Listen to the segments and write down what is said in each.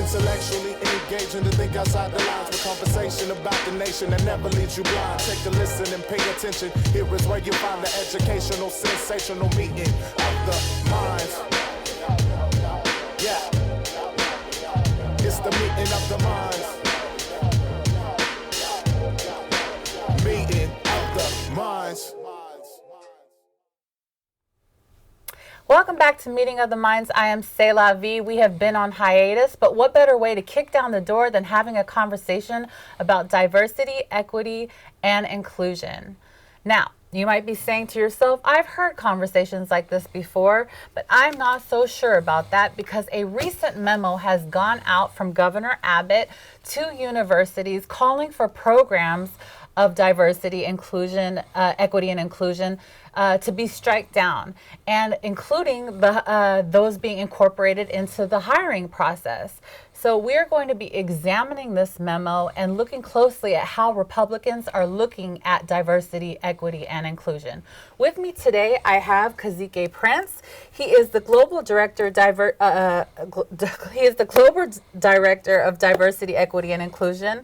Intellectually engaging to think outside the lines with conversation about the nation that never leaves you blind. Take a listen and pay attention. Here is where you find the educational, sensational meeting of the minds. Yeah, it's the meeting of the minds. Meeting of the minds. Welcome back to Meeting of the Minds. I am Selah V. We have been on hiatus, but what better way to kick down the door than having a conversation about diversity, equity, and inclusion? Now, you might be saying to yourself, I've heard conversations like this before, but I'm not so sure about that because a recent memo has gone out from Governor Abbott to universities calling for programs of diversity, inclusion, equity, and inclusion to be struck down, and including those being incorporated into the hiring process. So we're going to be examining this memo and looking closely at how Republicans are looking at diversity, equity, and inclusion. With me today, I have Kazike Prince. He is the global director. He is the global director of diversity, equity, and inclusion,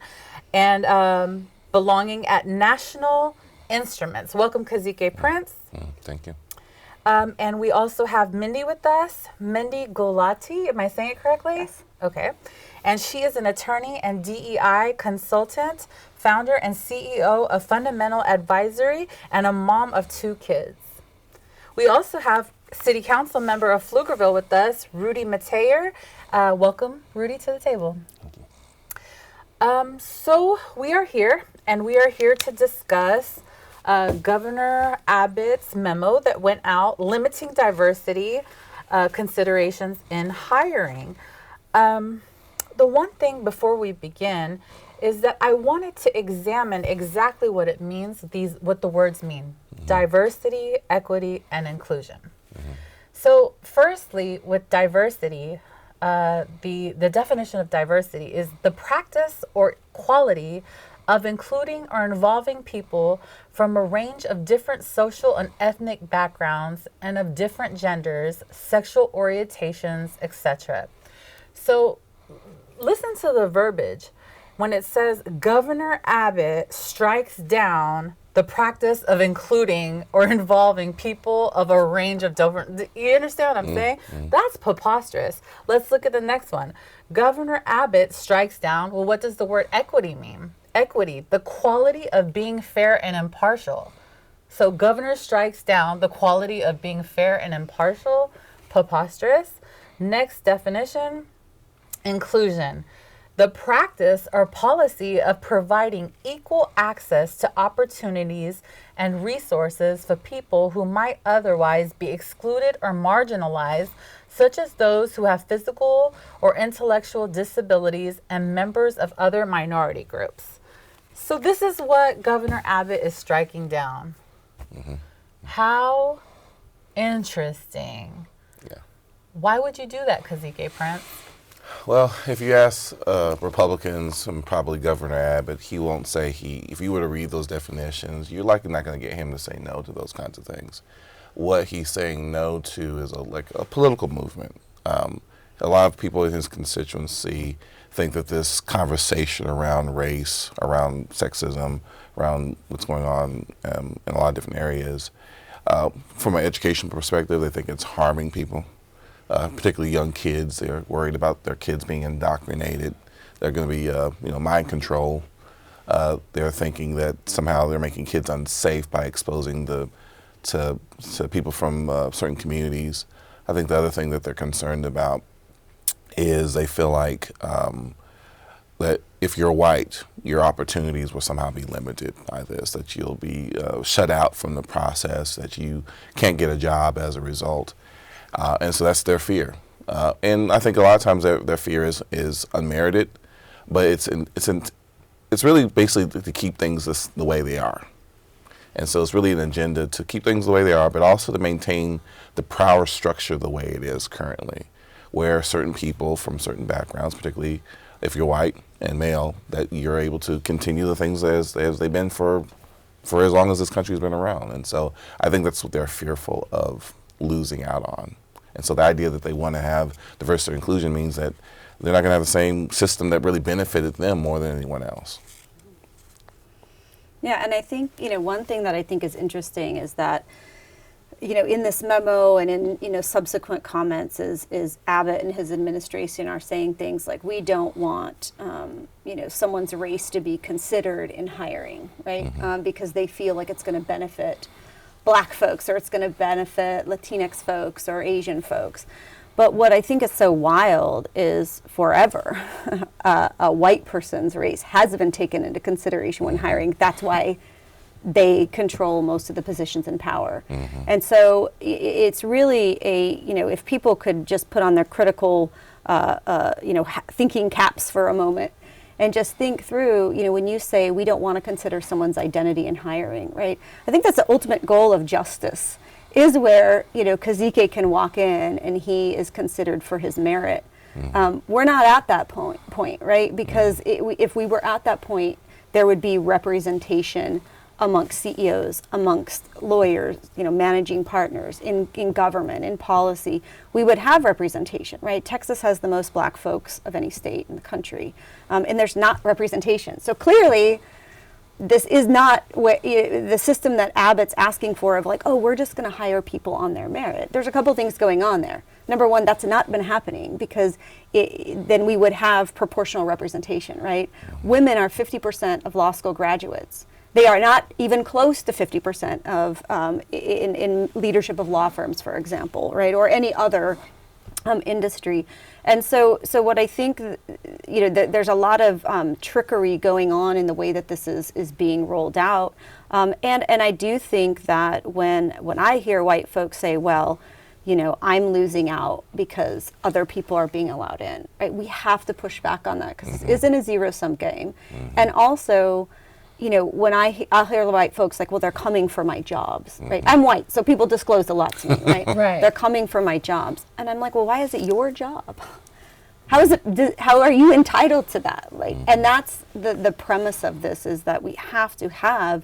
and belonging at National Instruments. Welcome, Kazike Prince. Thank you. And we also have Mindy with us, Mindy Gulati. Am I saying it correctly? Yes. Okay. And she is an attorney and DEI consultant, founder and CEO of Fundamental Advisory, and a mom of 2 kids. We also have City Council member of Pflugerville with us, Rudy Mateer. Welcome, Rudy, to the table. Thank you. So we are here, and we are here to discuss Governor Abbott's memo that went out limiting diversity considerations in hiring. The one thing before we begin is that I wanted to examine exactly what it means, what the words mean: diversity, equity, and inclusion. So firstly, with diversity, the definition of diversity is the practice or quality of including or involving people from a range of different social and ethnic backgrounds and of different genders, sexual orientations, etc. So listen to the verbiage. When it says Governor Abbott strikes down the practice of including or involving people of a range of different, you understand what I'm saying? That's preposterous. Let's look at the next one. Governor Abbott strikes down, well, what does the word equity mean? Equity, the quality of being fair and impartial. So governor strikes down the quality of being fair and impartial, preposterous. Next definition, inclusion. The practice or policy of providing equal access to opportunities and resources for people who might otherwise be excluded or marginalized, such as those who have physical or intellectual disabilities and members of other minority groups. So this is what Governor Abbott is striking down. How interesting. Yeah. Why would you do that, Kazike Prince? Well, if you ask Republicans and probably Governor Abbott, he won't say if you were to read those definitions, you're likely not going to get him to say no to those kinds of things. What he's saying no to is a political movement. A lot of people in his constituency think that this conversation around race, around sexism, around what's going on in a lot of different areas, from an education perspective, they think it's harming people, particularly young kids. They're worried about their kids being indoctrinated. They're going to be, mind control. They're thinking that somehow they're making kids unsafe by exposing to people from certain communities. I think the other thing that they're concerned about is they feel like that if you're white, your opportunities will somehow be limited by this, that you'll be shut out from the process, that you can't get a job as a result. And so that's their fear. And I think a lot of times their fear is unmerited, but it's really basically to keep things the way they are. And so it's really an agenda to keep things the way they are, but also to maintain the power structure the way it is currently, where certain people from certain backgrounds, particularly if you're white and male, that you're able to continue the things as they've been for as long as this country's been around. And so I think that's what they're fearful of losing out on. And so the idea that they want to have diversity or inclusion means that they're not going to have the same system that really benefited them more than anyone else. Yeah, and I think, one thing that I think is interesting is that, in this memo and in, subsequent comments is Abbott and his administration are saying things like, we don't want, someone's race to be considered in hiring, right? Because they feel like it's going to benefit Black folks, or it's going to benefit Latinx folks or Asian folks. But what I think is so wild is forever, a white person's race has been taken into consideration when hiring. That's why they control most of the positions in power. And so it's really if people could just put on their critical, thinking caps for a moment and just think through, when you say we don't want to consider someone's identity in hiring, right? I think that's the ultimate goal of justice, is where, Kazike can walk in and he is considered for his merit. We're not at that point, right? Because if we were at that point, there would be representation amongst CEOs, amongst lawyers, managing partners, in government, in policy. We would have representation, right? Texas has the most Black folks of any state in the country, and there's not representation. So clearly, this is not the system that Abbott's asking for, of like, oh, we're just going to hire people on their merit. There's a couple things going on there. Number one, that's not been happening, because then we would have proportional representation, right? Women are 50% of law school graduates. They are not even close to 50% of in leadership of law firms, for example, right, or any other industry. And so what I think, there's a lot of trickery going on in the way that this is being rolled out. And I do think that when I hear white folks say, well, I'm losing out because other people are being allowed in, right? We have to push back on that, because this isn't a zero-sum game. And also, when I'll hear the white folks like, well, they're coming for my jobs, right? I'm white, so people disclose a lot to me, right? Right. They're coming for my jobs. And I'm like, well, why is it your job? How are you entitled to that? Like, and that's the premise of this, is that we have to have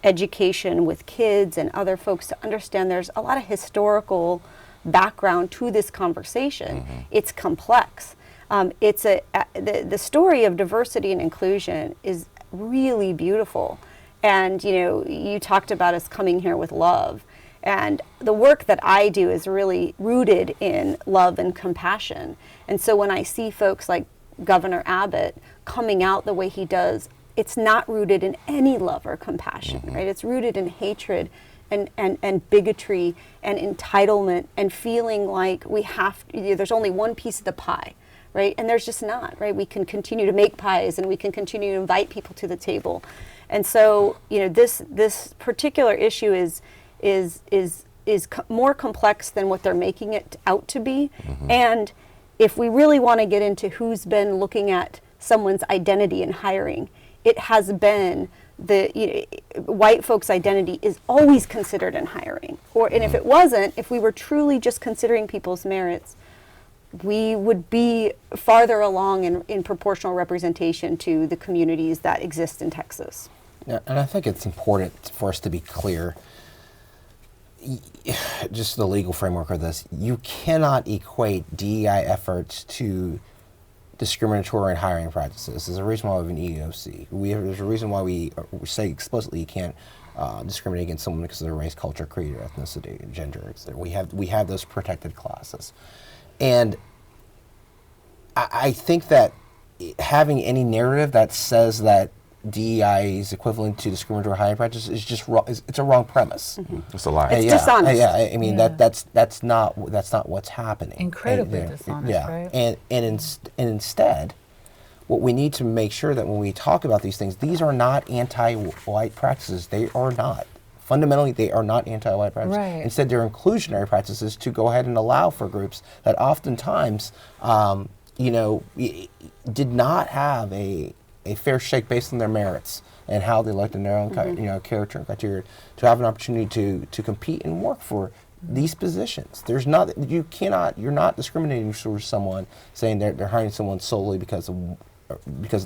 education with kids and other folks to understand there's a lot of historical background to this conversation. It's complex. The story of diversity and inclusion is really beautiful. And you talked about us coming here with love, and the work that I do is really rooted in love and compassion. And so when I see folks like Governor Abbott coming out the way he does, it's not rooted in any love or compassion, right? It's rooted in hatred and bigotry and entitlement, and feeling like there's only one piece of the pie. Right? And there's just not, right? We can continue to make pies, and we can continue to invite people to the table. And so, this particular issue is more complex than what they're making it out to be. And if we really want to get into who's been looking at someone's identity in hiring, it has been white folks' identity is always considered in hiring. And if it wasn't, if we were truly just considering people's merits, we would be farther along in proportional representation to the communities that exist in Texas. Yeah, and I think it's important for us to be clear, just the legal framework of this. You cannot equate DEI efforts to discriminatory hiring practices. There's a reason why we have an EEOC. There's a reason why we say explicitly you can't discriminate against someone because of their race, culture, creed, or ethnicity, gender, etc. We have those protected classes. And I think that having any narrative that says that DEI is equivalent to discriminatory hiring practice is just wrong. It's a wrong premise. It's a lie. It's dishonest. I mean that's not what's happening. Incredibly dishonest, right? And instead, what we need to make sure that when we talk about these things, these are not anti-white practices. They are not. Fundamentally, they are not anti-white practices. Right. Instead, they're inclusionary practices to go ahead and allow for groups that oftentimes, did not have a fair shake based on their merits and how they looked in their own character and criteria to have an opportunity to compete and work for these positions. You're not discriminating towards someone saying they're hiring someone solely because of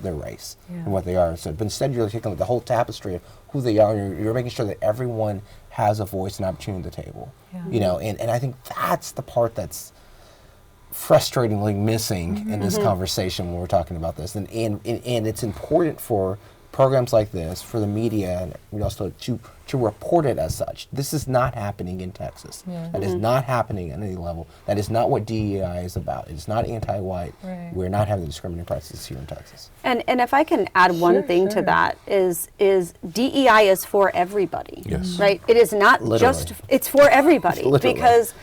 their race and what they are. But instead, you're taking the whole tapestry of who they are, and you're making sure that everyone has a voice and opportunity at the table. Yeah. You know, and I think that's the part that's frustratingly missing in this conversation when we're talking about this. And it's important for programs like this, for the media, and also to report it as such. This is not happening in Texas. Yeah. That is not happening at any level. That is not what DEI is about. It's not anti-white. Right. We're not having discriminating practices here in Texas. And if I can add one Sure, thing sure. to that is DEI is for everybody. Yes. Right? It is not Literally. just, it's for everybody. Literally. Because,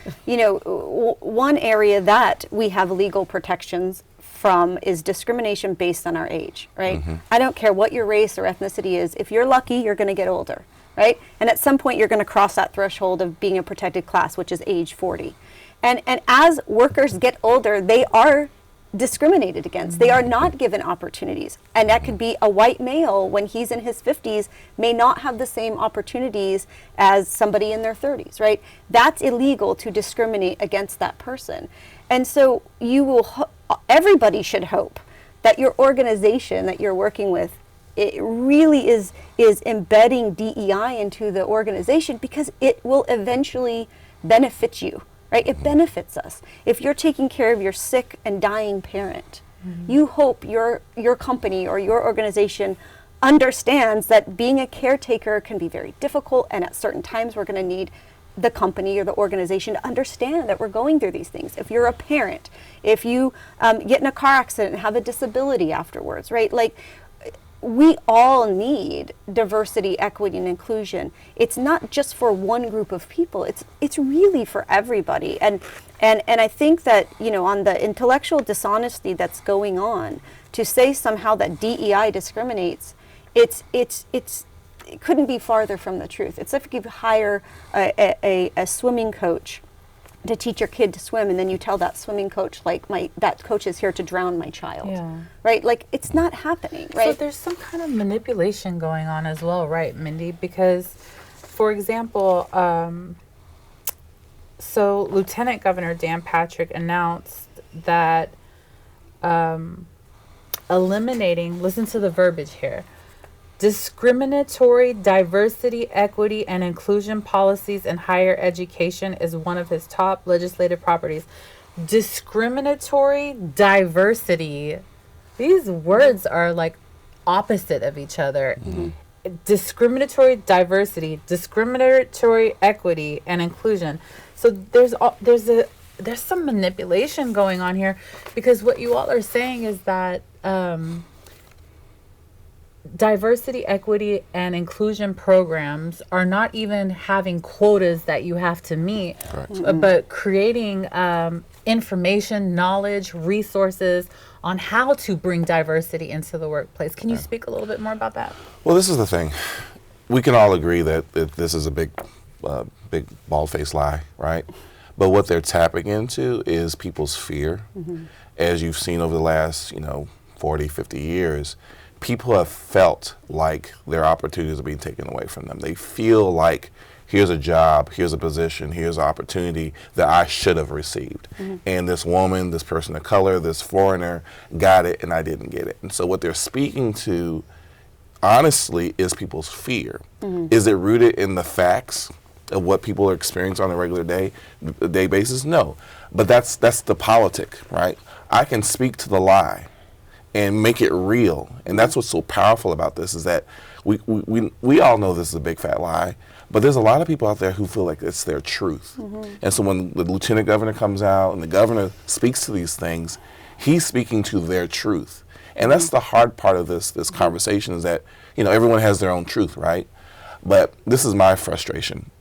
one area that we have legal protections from is discrimination based on our age, right? I don't care what your race or ethnicity is. If you're lucky, you're going to get older, right? And at some point, you're going to cross that threshold of being a protected class, which is age 40. And as workers get older, they are discriminated against. They are not given opportunities. And that could be a white male when he's in his 50s may not have the same opportunities as somebody in their 30s, right? That's illegal to discriminate against that person. And so everybody should hope that your organization that you're working with, it really is embedding DEI into the organization, because it will eventually benefit you, right? It benefits us. If you're taking care of your sick and dying parent, you hope your company or your organization understands that being a caretaker can be very difficult, and at certain times we're going to need the company or the organization to understand that we're going through these things. If you're a parent, if you get in a car accident and have a disability afterwards, right? Like, we all need diversity, equity, and inclusion. It's not just for one group of people. It's really for everybody. And I think that, on the intellectual dishonesty that's going on, to say somehow that DEI discriminates, it couldn't be farther from the truth. It's if you hire a swimming coach to teach your kid to swim, and then you tell that swimming coach, like, that coach is here to drown my child, Yeah. right? Like, it's not happening, right? So there's some kind of manipulation going on as well, right, Mindy? Because, for example, so Lieutenant Governor Dan Patrick announced that eliminating, listen to the verbiage here, discriminatory diversity, equity, and inclusion policies in higher education is one of his top legislative priorities. Discriminatory diversity, these words are like opposite of each other. Discriminatory diversity, discriminatory equity, and inclusion. So there's some manipulation going on here, because what you all are saying is that diversity, equity, and inclusion programs are not even having quotas that you have to meet, but creating information, knowledge, resources on how to bring diversity into the workplace. Can you speak a little bit more about that? Well, this is the thing. We can all agree that this is a big bald-faced lie, right? But what they're tapping into is people's fear. As you've seen over the last, 40, 50 years, people have felt like their opportunities are being taken away from them. They feel like, here's a job, here's a position, here's an opportunity that I should have received. And this woman, this person of color, this foreigner got it and I didn't get it. And so what they're speaking to, honestly, is people's fear. Is it rooted in the facts of what people are experiencing on a regular day basis? No. But that's the politic, right? I can speak to the lie and make it real. And that's what's so powerful about this, is that we all know this is a big fat lie, but there's a lot of people out there who feel like it's their truth. And so when the lieutenant governor comes out and the governor speaks to these things, he's speaking to their truth. And that's the hard part of this conversation, is that, everyone has their own truth, right? But this is my frustration.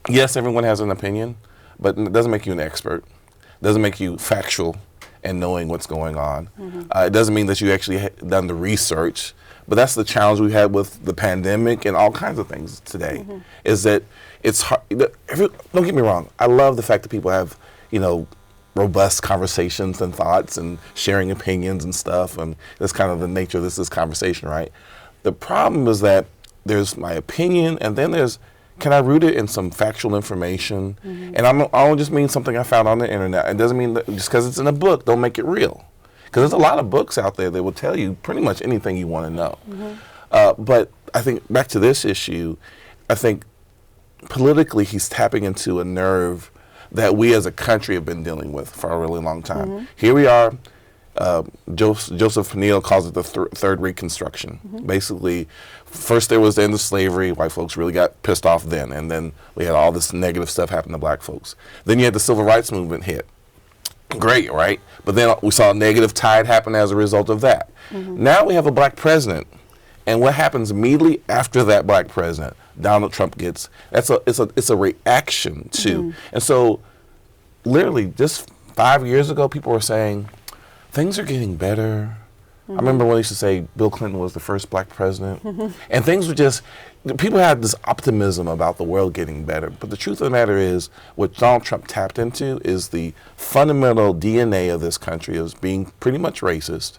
Yes, everyone has an opinion, but it doesn't make you an expert. It doesn't make you factual and knowing what's going on. It doesn't mean that you actually done the research, but that's the challenge we had with the pandemic and all kinds of things today, is that it's hard. Don't get me wrong. I love the fact that people have, robust conversations and thoughts and sharing opinions and stuff, and that's kind of the nature of this conversation, right? The problem is that there's my opinion, and then can I root it in some factual information? And I don't just mean something I found on the internet. It doesn't mean that just because it's in a book, don't make it real. Because there's a lot of books out there that will tell you pretty much anything you want to know. But I think back to this issue, I think politically, he's tapping into a nerve that we as a country have been dealing with for a really long time. Here we are. Joseph Neal calls it the third Reconstruction. Basically, first there was the end of slavery. White folks really got pissed off then, and then we had all this negative stuff happen to black folks. Then you had the civil rights movement hit. Great, right? But then we saw a negative tide happen as a result of that. Now we have a black president, and what happens immediately after that black president? Donald Trump gets, it's a reaction to. And so literally just 5 years ago, people were saying, things are getting better. I remember when they used to say Bill Clinton was the first black president. And things were just, people had this optimism about the world getting better. But the truth of the matter is, what Donald Trump tapped into is the fundamental DNA of this country as being pretty much racist.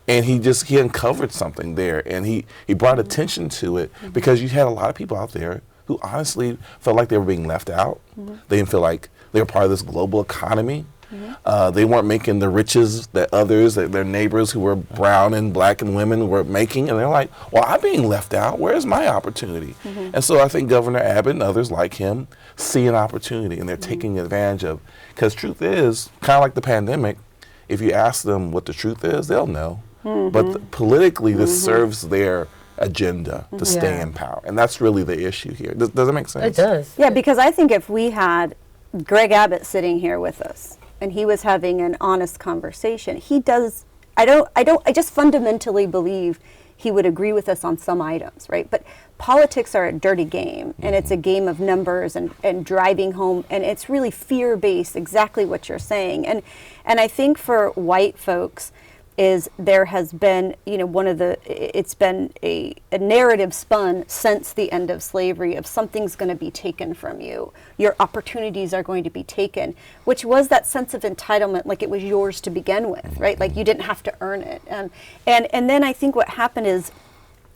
And he uncovered something there, and he brought attention to it because you had a lot of people out there who honestly felt like they were being left out. They didn't feel like they were part of this global economy. They weren't making the riches that others, that their neighbors who were brown and black and women were making. And they're like, well, I'm being left out. Where's my opportunity? And so I think Governor Abbott and others like him see an opportunity, and they're taking advantage of. Because truth is, kind of like the pandemic, if you ask them what the truth is, they'll know. But politically, this serves their agenda to stay in power. And that's really the issue here. Does that make sense? It does. Yeah, because I think if we had Greg Abbott sitting here with us and he was having an honest conversation, I just fundamentally believe he would agree with us on some items, right? But politics are a dirty game, and it's a game of numbers and driving home, and it's really fear-based, exactly what you're saying. And I think for white folks, is there has been, it's been a narrative spun since the end of slavery of something's going to be taken from you. Your opportunities are going to be taken, which was that sense of entitlement, like it was yours to begin with, right? Like you didn't have to earn it. And then I think what happened is,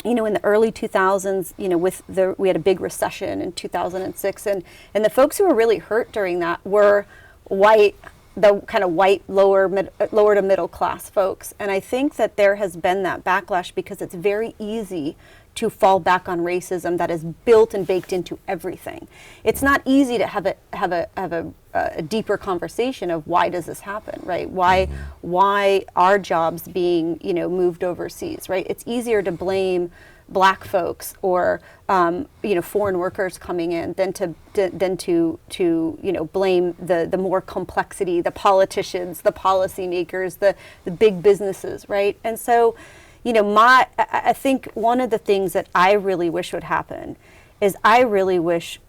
in the early 2000s, we had a big recession in 2006, and the folks who were really hurt during that were white, the kind of white lower to middle class folks. And I think that there has been that backlash because it's very easy to fall back on racism that is built and baked into everything. It's not easy to have a deeper conversation of why does this happen, right? Why are jobs being moved overseas, right? It's easier to blame black folks or foreign workers coming in than to blame the more complexity, the politicians, the policymakers, the big businesses, right? And so I think one of the things that I really wish would happen is I really wish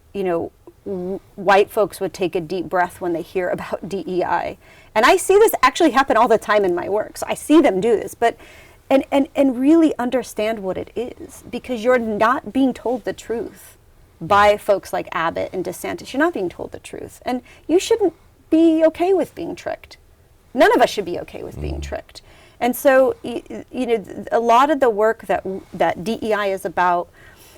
white folks would take a deep breath when they hear about DEI. And I see this actually happen all the time in my work, so I see them do this, but and really understand what it is, because you're not being told the truth by folks like Abbott and DeSantis. You're not being told the truth, and you shouldn't be okay with being tricked. None of us should be okay with being tricked. And so, a lot of the work that DEI is about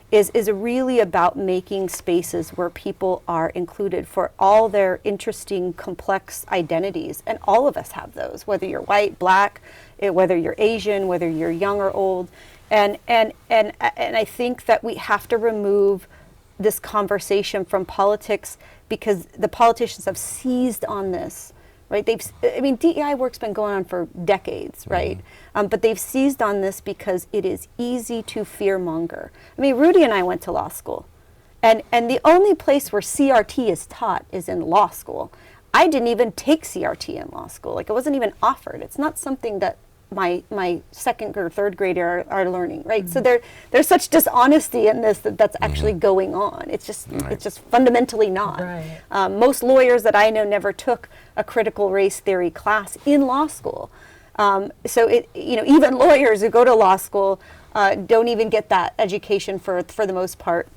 is really about making spaces where people are included for all their interesting, complex identities. And all of us have those, whether you're white, black, whether you're Asian, whether you're young or old. And I think that we have to remove this conversation from politics, because the politicians have seized on this, right? DEI work's been going on for decades, right? But they've seized on this because it is easy to fearmonger. Rudy and I went to law school, and the only place where CRT is taught is in law school. I didn't even take CRT in law school. Like, it wasn't even offered. It's not something that my second or third grader are learning, right? So there's such dishonesty in this that's actually going on. It's just fundamentally not. Right. Most lawyers that I know never took a critical race theory class in law school. So even lawyers who go to law school don't even get that education for the most part.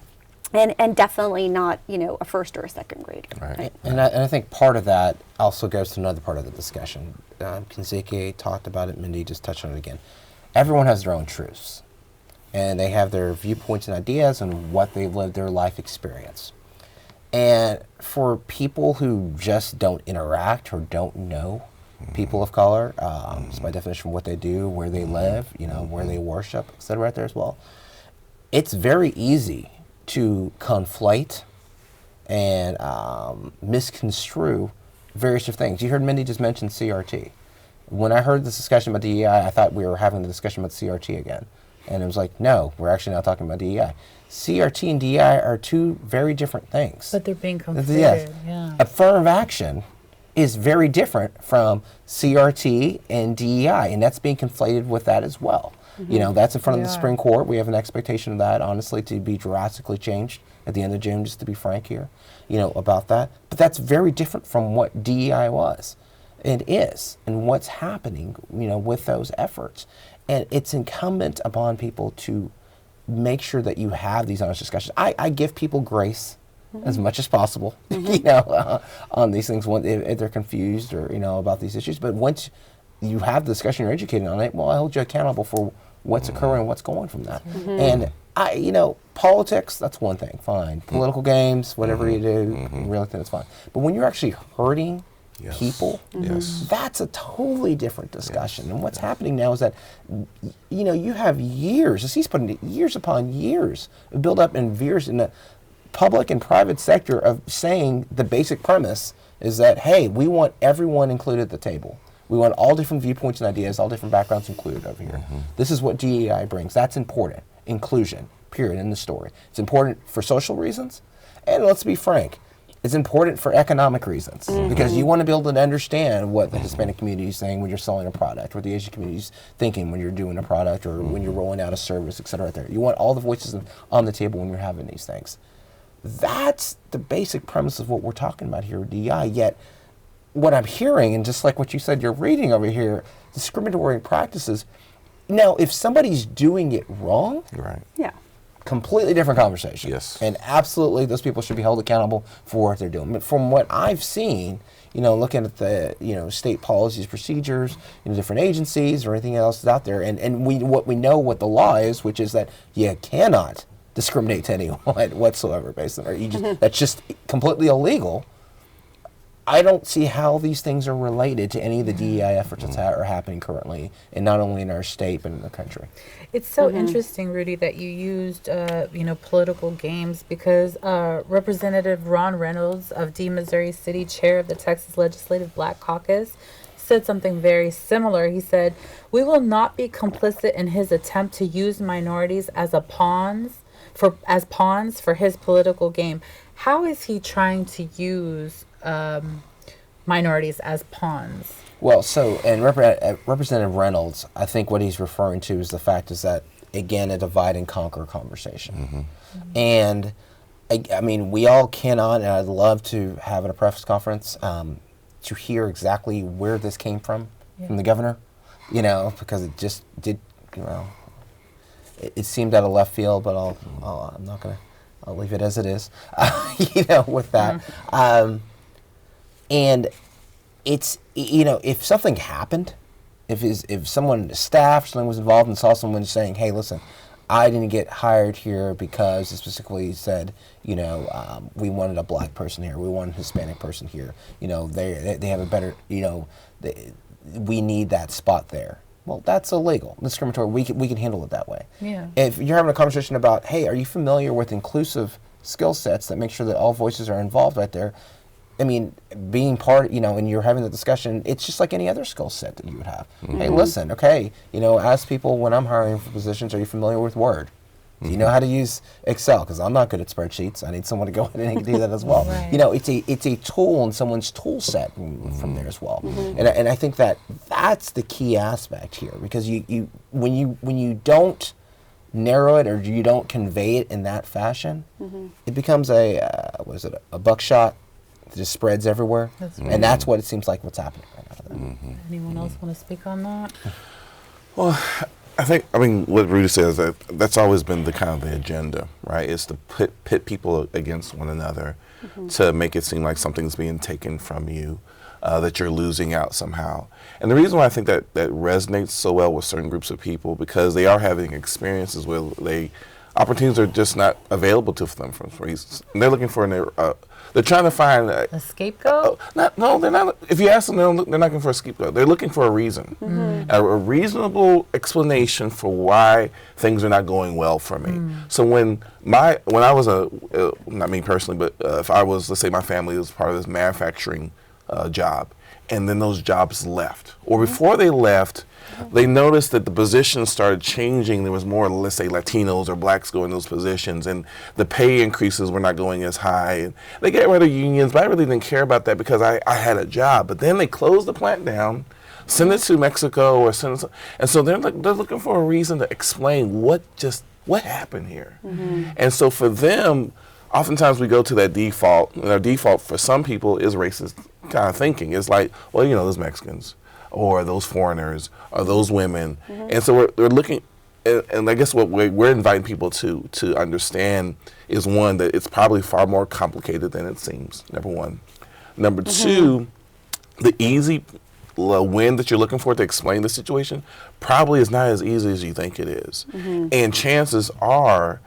And definitely not, a first or a second grader. Right. And I think part of that also goes to another part of the discussion. Kinzeke talked about it, Mindy just touched on it again. Everyone has their own truths, and they have their viewpoints and ideas and what they've lived their life experience. And for people who just don't interact or don't know people of color, it's by definition what they do, where they live, where they worship, et cetera, right there as well. It's very easy to conflate and misconstrue various different things. You heard Mindy just mention CRT. When I heard this discussion about DEI, I thought we were having the discussion about CRT again. And it was like, no, we're actually not talking about DEI. CRT and DEI are two very different things. But they're being conflated. Yes. Yeah. Affirmative action is very different from CRT and DEI, and that's being conflated with that as well. You know, that's in front of the Supreme Court. We have an expectation of that, honestly, to be drastically changed at the end of June, just to be frank here, you know, about that. But that's very different from what DEI was and is, and what's happening, you know, with those efforts. And it's incumbent upon people to make sure that you have these honest discussions. I give people grace as much as possible, you know, on these things if they're confused or, you know, about these issues. But once you have the discussion, you're educated on it, well, I hold you accountable for what's occurring and what's going from that. And you know, politics, that's one thing, fine. Political games, whatever you do, really think it's fine. But when you're actually hurting people, that's a totally different discussion. And what's happening now is that, you know, you have years, as he's putting it, years upon years of build up and years in the public and private sector of saying the basic premise is that, hey, we want everyone included at the table. We want all different viewpoints and ideas, all different backgrounds included over here. This is what DEI brings. That's important. Inclusion, period, in the story. It's important for social reasons, and let's be frank, it's important for economic reasons, because you want to be able to understand what the Hispanic community is saying when you're selling a product, what the Asian community is thinking when you're doing a product or when you're rolling out a service, et cetera, right there. You want all the voices on the table when you're having these things. That's the basic premise of what we're talking about here with DEI, yet what I'm hearing, and just like what you said, you're reading over here, discriminatory practices. Now, if somebody's doing it wrong, Right. Yeah. completely different conversation. Yes. And absolutely, those people should be held accountable for what they're doing. But from what I've seen, you know, looking at the, you know, state policies, procedures, you know, different agencies or anything else out there, and what we know what the law is, which is that you cannot discriminate to anyone whatsoever based on, or you just, that's just completely illegal. I don't see how these things are related to any of the DEI efforts that are happening currently, and not only in our state but in the country. It's so interesting, Rudy, that you used, you know, political games, because Representative Ron Reynolds of D. Missouri City, chair of the Texas Legislative Black Caucus, said something very similar. He said, "We will not be complicit in his attempt to use minorities as pawns for his political game." How is he trying to use minorities as pawns? Well, so, and Representative Reynolds, I think what he's referring to is the fact is that, again, a divide and conquer conversation. And, I mean, we all cannot, and I'd love to have at a press conference to hear exactly where this came from the governor, you know, because it just did, you know, it seemed out of left field, but I'm not going to, I'll leave it as it is, you know, with that. And it's, you know, if something happened, if someone, staff, something was involved and saw someone saying, hey, listen, I didn't get hired here because it specifically said, you know, we wanted a black person here, we wanted a Hispanic person here, you know, they have a better, you know, we need that spot there. Well, that's illegal, discriminatory. We can handle it that way. Yeah. If you're having a conversation about, hey, are you familiar with inclusive skill sets that make sure that all voices are involved right there? I mean, being part, you know, and you're having the discussion, it's just like any other skill set that you would have. Hey, listen, okay, you know, ask people when I'm hiring for positions, are you familiar with Word? Do you know how to use Excel? Because I'm not good at spreadsheets. I need someone to go in and do that as well. Right. You know, it's a tool in someone's tool set from there as well. And I think that's the key aspect here, because when you don't narrow it or you don't convey it in that fashion, it becomes a buckshot that just spreads everywhere. That's And that's what it seems like what's happening right now. Anyone else want to speak on that? Well, I mean, what Rudy says, that's always been the kind of the agenda, right? It's to pit people against one another to make it seem like something's being taken from you, that you're losing out somehow. And the reason why I think that resonates so well with certain groups of people, because they are having experiences where they opportunities are just not available to them for reasons. And they're looking for they're trying to find A scapegoat? no, they're not. If you ask them, they're not looking for a scapegoat. They're looking for a reson, a reasonable explanation for why things are not going well for me. So when I was not me personally, but if I was, let's say, my family was part of this manufacturing job, and then those jobs left, or before they left, they noticed that the positions started changing. There was more, let's say, Latinos or blacks going in those positions, and the pay increases were not going as high. And they got rid of unions, but I really didn't care about that because I had a job. But then they closed the plant down, send it to Mexico, or send it and so they're looking for a reason to explain what happened here. And so for them, oftentimes we go to that default, and our default for some people is racist kind of thinking. It's like, well, those Mexicans, or those foreigners, or those women. And so we're looking, and I guess what we're inviting people to understand is, one, that it's probably far more complicated than it seems, number one. Number two, the easy win that you're looking for to explain the situation probably is not as easy as you think it is. And chances are,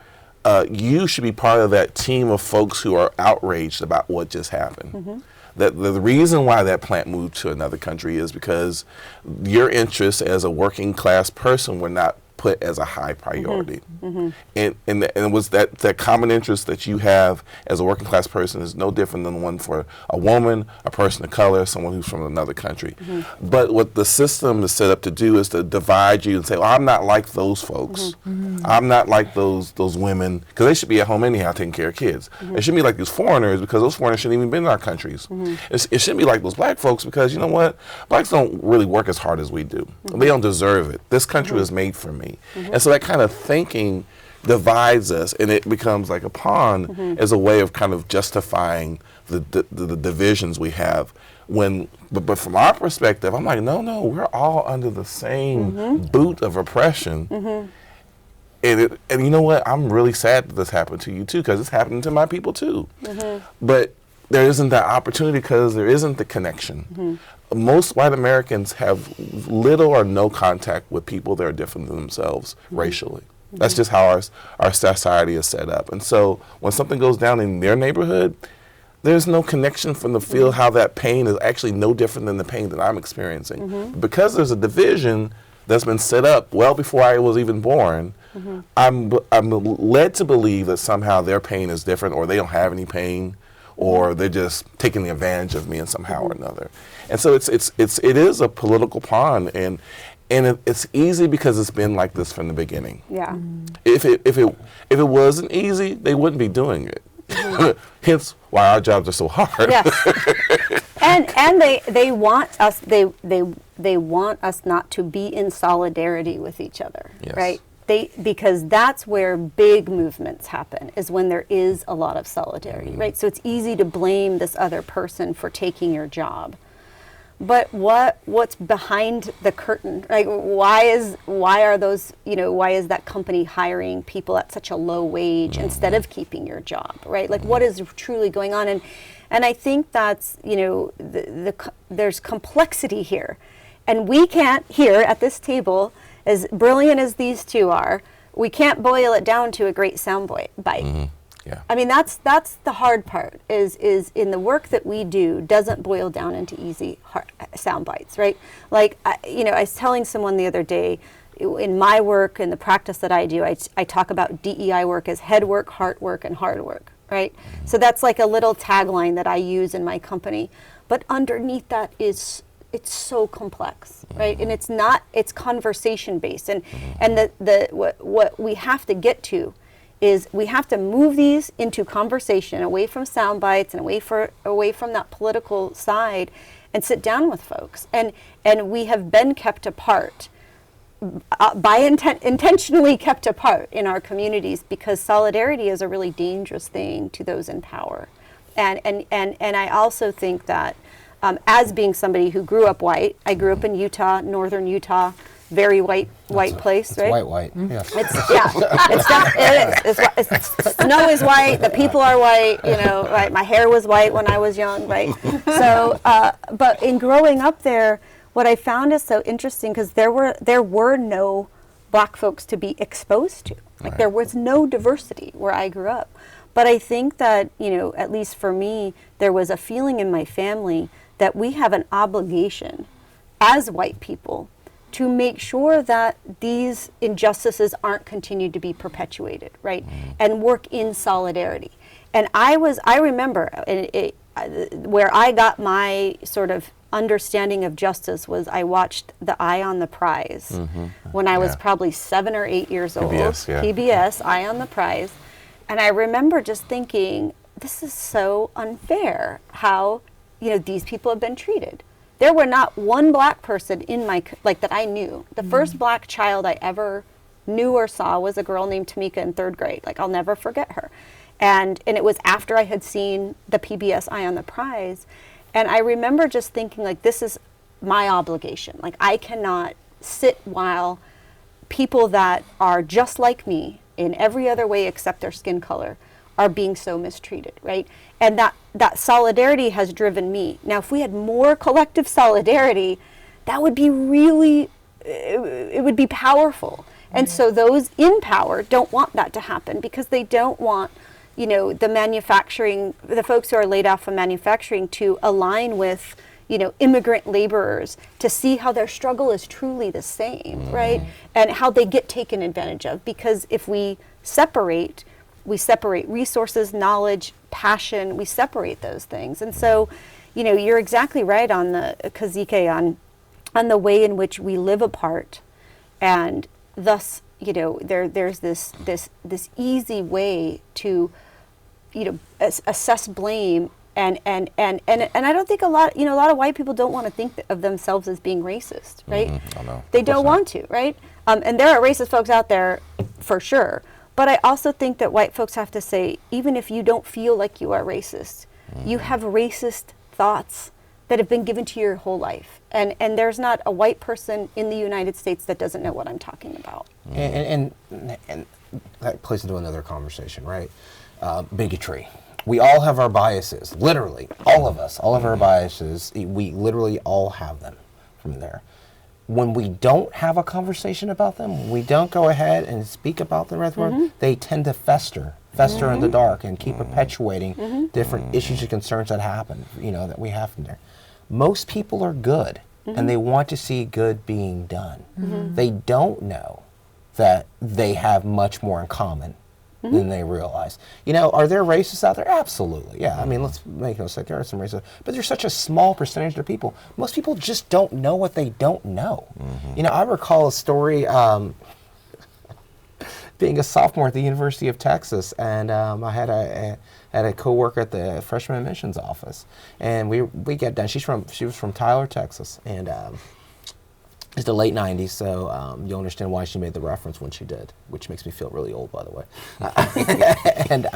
you should be part of that team of folks who are outraged about what just happened. That the reason why that plant moved to another country is because your interests as a working class person were not put as a high priority. And it was that common interest that you have as a working class person is no different than one for a woman, a person of color, someone who's from another country. But what the system is set up to do is to divide you and say, well, I'm not like those folks. I'm not like those women, because they should be at home anyhow taking care of kids. It shouldn't be like these foreigners, because those foreigners shouldn't even be in our countries. It shouldn't be like those black folks, because you know what? Blacks don't really work as hard as we do. They don't deserve it. This country was made for me. And so that kind of thinking divides us, and it becomes like a pawn as a way of kind of justifying the divisions we have. But from our perspective, I'm like, no, we're all under the same boot of oppression. And you know what? I'm really sad that this happened to you too, because it's happening to my people too. But there isn't that opportunity because there isn't the connection. Most white Americans have little or no contact with people that are different than themselves racially. That's just how our society is set up. And so when something goes down in their neighborhood, there's no connection from the feel how that pain is actually no different than the pain that I'm experiencing. Because there's a division that's been set up well before I was even born, I'm led to believe that somehow their pain is different, or they don't have any pain, or they're just taking the advantage of me in somehow or another. And so it is a political pawn, and it's easy because it's been like this from the beginning. Yeah. If it wasn't easy, they wouldn't be doing it. Hence why our jobs are so hard. Yes. and they want us they want us not to be in solidarity with each other, Yes. right? Because that's where big movements happen, is when there is a lot of solidarity, right? So it's easy to blame this other person for taking your job. But what's behind the curtain? Like, why is that company hiring people at such a low wage instead of keeping your job, right? Like, what is truly going on? And I think that's, there's complexity here. And we can't, here at this table, as brilliant as these two are, we can't boil it down to a great soundbite. Yeah. I mean, that's the hard part, is in the work that we do doesn't boil down into easy sound bites, right? Like, I was telling someone the other day, in my work and the practice that I do, I talk about DEI work as head work, heart work, and hard work, right? So that's like a little tagline that I use in my company. But underneath that it's so complex, right? And it's conversation based. And what we have to get to is we have to move these into conversation, away from sound bites and away from that political side, and sit down with folks. And we have been kept apart, intentionally kept apart in our communities, because solidarity is a really dangerous thing to those in power. And I also think that as being somebody who grew up white, I grew up in Utah, northern Utah, very white place, right? White. Yes. It's snow is white, the people are white, right? My hair was white when I was young, right? So, but in growing up there, what I found is so interesting, because there were no black folks to be exposed to. Like there was no diversity where I grew up. But I think that, at least for me, there was a feeling in my family that we have an obligation as white people to make sure that these injustices aren't continued to be perpetuated, right? And work in solidarity. And I remember where I got my sort of understanding of justice was I watched the Eye on the Prize when I was probably 7 or 8 years old. PBS, Eye on the Prize. And I remember just thinking, this is so unfair how, these people have been treated. There were not one black person in that I knew. The first black child I ever knew or saw was a girl named Tamika in 3rd grade. Like, I'll never forget her. And it was after I had seen the PBS Eye on the Prize. And I remember just thinking, like, this is my obligation. Like, I cannot sit while people that are just like me in every other way except their skin color are being so mistreated, right? And that solidarity has driven me. Now, if we had more collective solidarity, that would be really, it would be powerful. And so those in power don't want that to happen because they don't want, the folks who are laid off from manufacturing to align with, immigrant laborers to see how their struggle is truly the same, right? And how they get taken advantage of. Because if we separate resources, knowledge, passion, we separate those things. And so, you're exactly right on the, Kazike, on the way in which we live apart. And thus, there's this easy way to, assess blame. And I don't think a lot of white people don't want to think of themselves as being racist, right? Oh, no. They don't want to, right? And there are racist folks out there for sure. But I also think that white folks have to say, even if you don't feel like you are racist, you have racist thoughts that have been given to you your whole life. And there's not a white person in the United States that doesn't know what I'm talking about. And that plays into another conversation, right? Bigotry. We all have our biases, literally, all of us, all of our biases, we literally all have them from there. When we don't have a conversation about them, when we don't go ahead and speak about them, they tend to fester in the dark and keep perpetuating different issues and concerns that happen, that we have from there. Most people are good, and they want to see good being done. They don't know that they have much more in common than they realize. Are there racists out there? Absolutely, yeah. I mean, let's make no mistake, there are some racists, but there's such a small percentage of people. Most people just don't know what they don't know. I recall a story being a sophomore at the University of Texas, and I had a coworker at the freshman admissions office, and we get done. She was from Tyler, Texas, and it's the late 90s, so you'll understand why she made the reference when she did, which makes me feel really old, by the way. And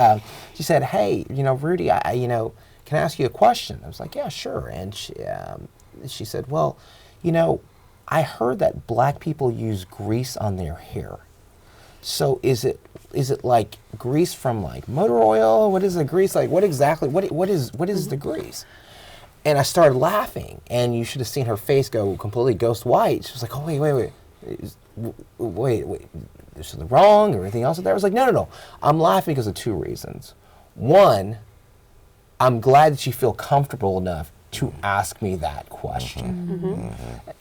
she said, hey, Rudy, can I ask you a question? I was like, yeah, sure. And she said, well, I heard that black people use grease on their hair. So is it like grease from like motor oil? What is the grease like? What exactly, what is the grease? And I started laughing, and you should have seen her face go completely ghost white. She was like, oh, wait, there's something wrong or anything else there? I was like, no. I'm laughing because of 2 reasons. One, I'm glad that you feel comfortable enough to ask me that question.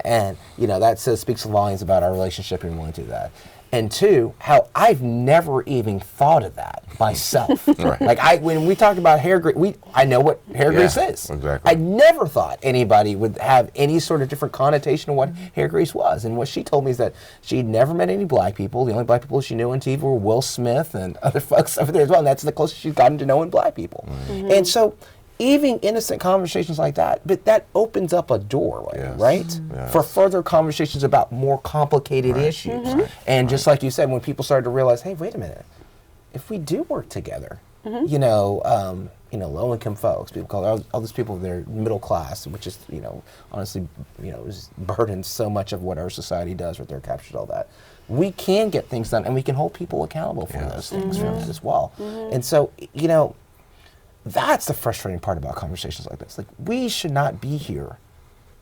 And, that speaks volumes about our relationship and willing to do that. And 2, how I've never even thought of that myself. Right. Like when we talk about hair grease, I know what hair grease is. Exactly. I never thought anybody would have any sort of different connotation of what hair grease was. And what she told me is that she'd never met any black people. The only black people she knew on TV were Will Smith and other folks over there as well. And that's the closest she's gotten to knowing black people. And so even innocent conversations like that, but that opens up a door, right? Yes. For further conversations about more complicated issues. And just like you said, when people started to realize, hey, wait a minute, if we do work together, low-income folks, people call all these people, they're middle class, which is, honestly, is burdens so much of what our society does, right there, captures all that. We can get things done, and we can hold people accountable for those things as well. And so, that's the frustrating part about conversations like this. Like, we should not be here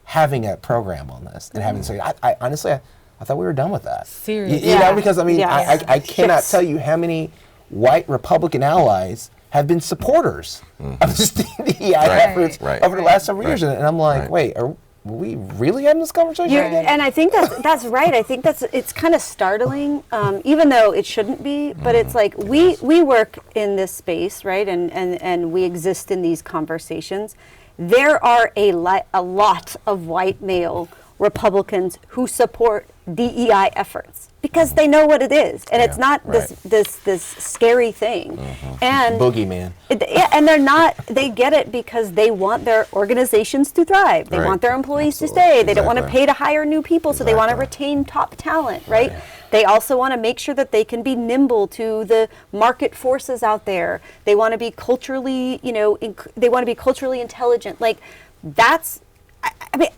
having a program on this and having to say, I honestly, I thought we were done with that. Seriously. You know, Yeah. because I mean, Yes. I cannot Yes. tell you how many white Republican allies have been supporters of this DEI efforts right, over the last several years, right, and I'm like, right. wait, are we really having this conversation again? And I think that's right. I think it's kind of startling, even though it shouldn't be. But it's like we work in this space, right? And we exist in these conversations. There are a lot of white male Republicans who support DEI efforts because they know what it is, and it's not this scary thing. And Boogeyman. yeah, and they're not. They get it because they want their organizations to thrive. They Right. want their employees Absolutely. to stay. They don't want to Exactly. pay to hire new people, so they want to Exactly. retain top talent, right? They also want to make sure that they can be nimble to the market forces out there. They want to be culturally, they want to be culturally intelligent. Like that's, I mean,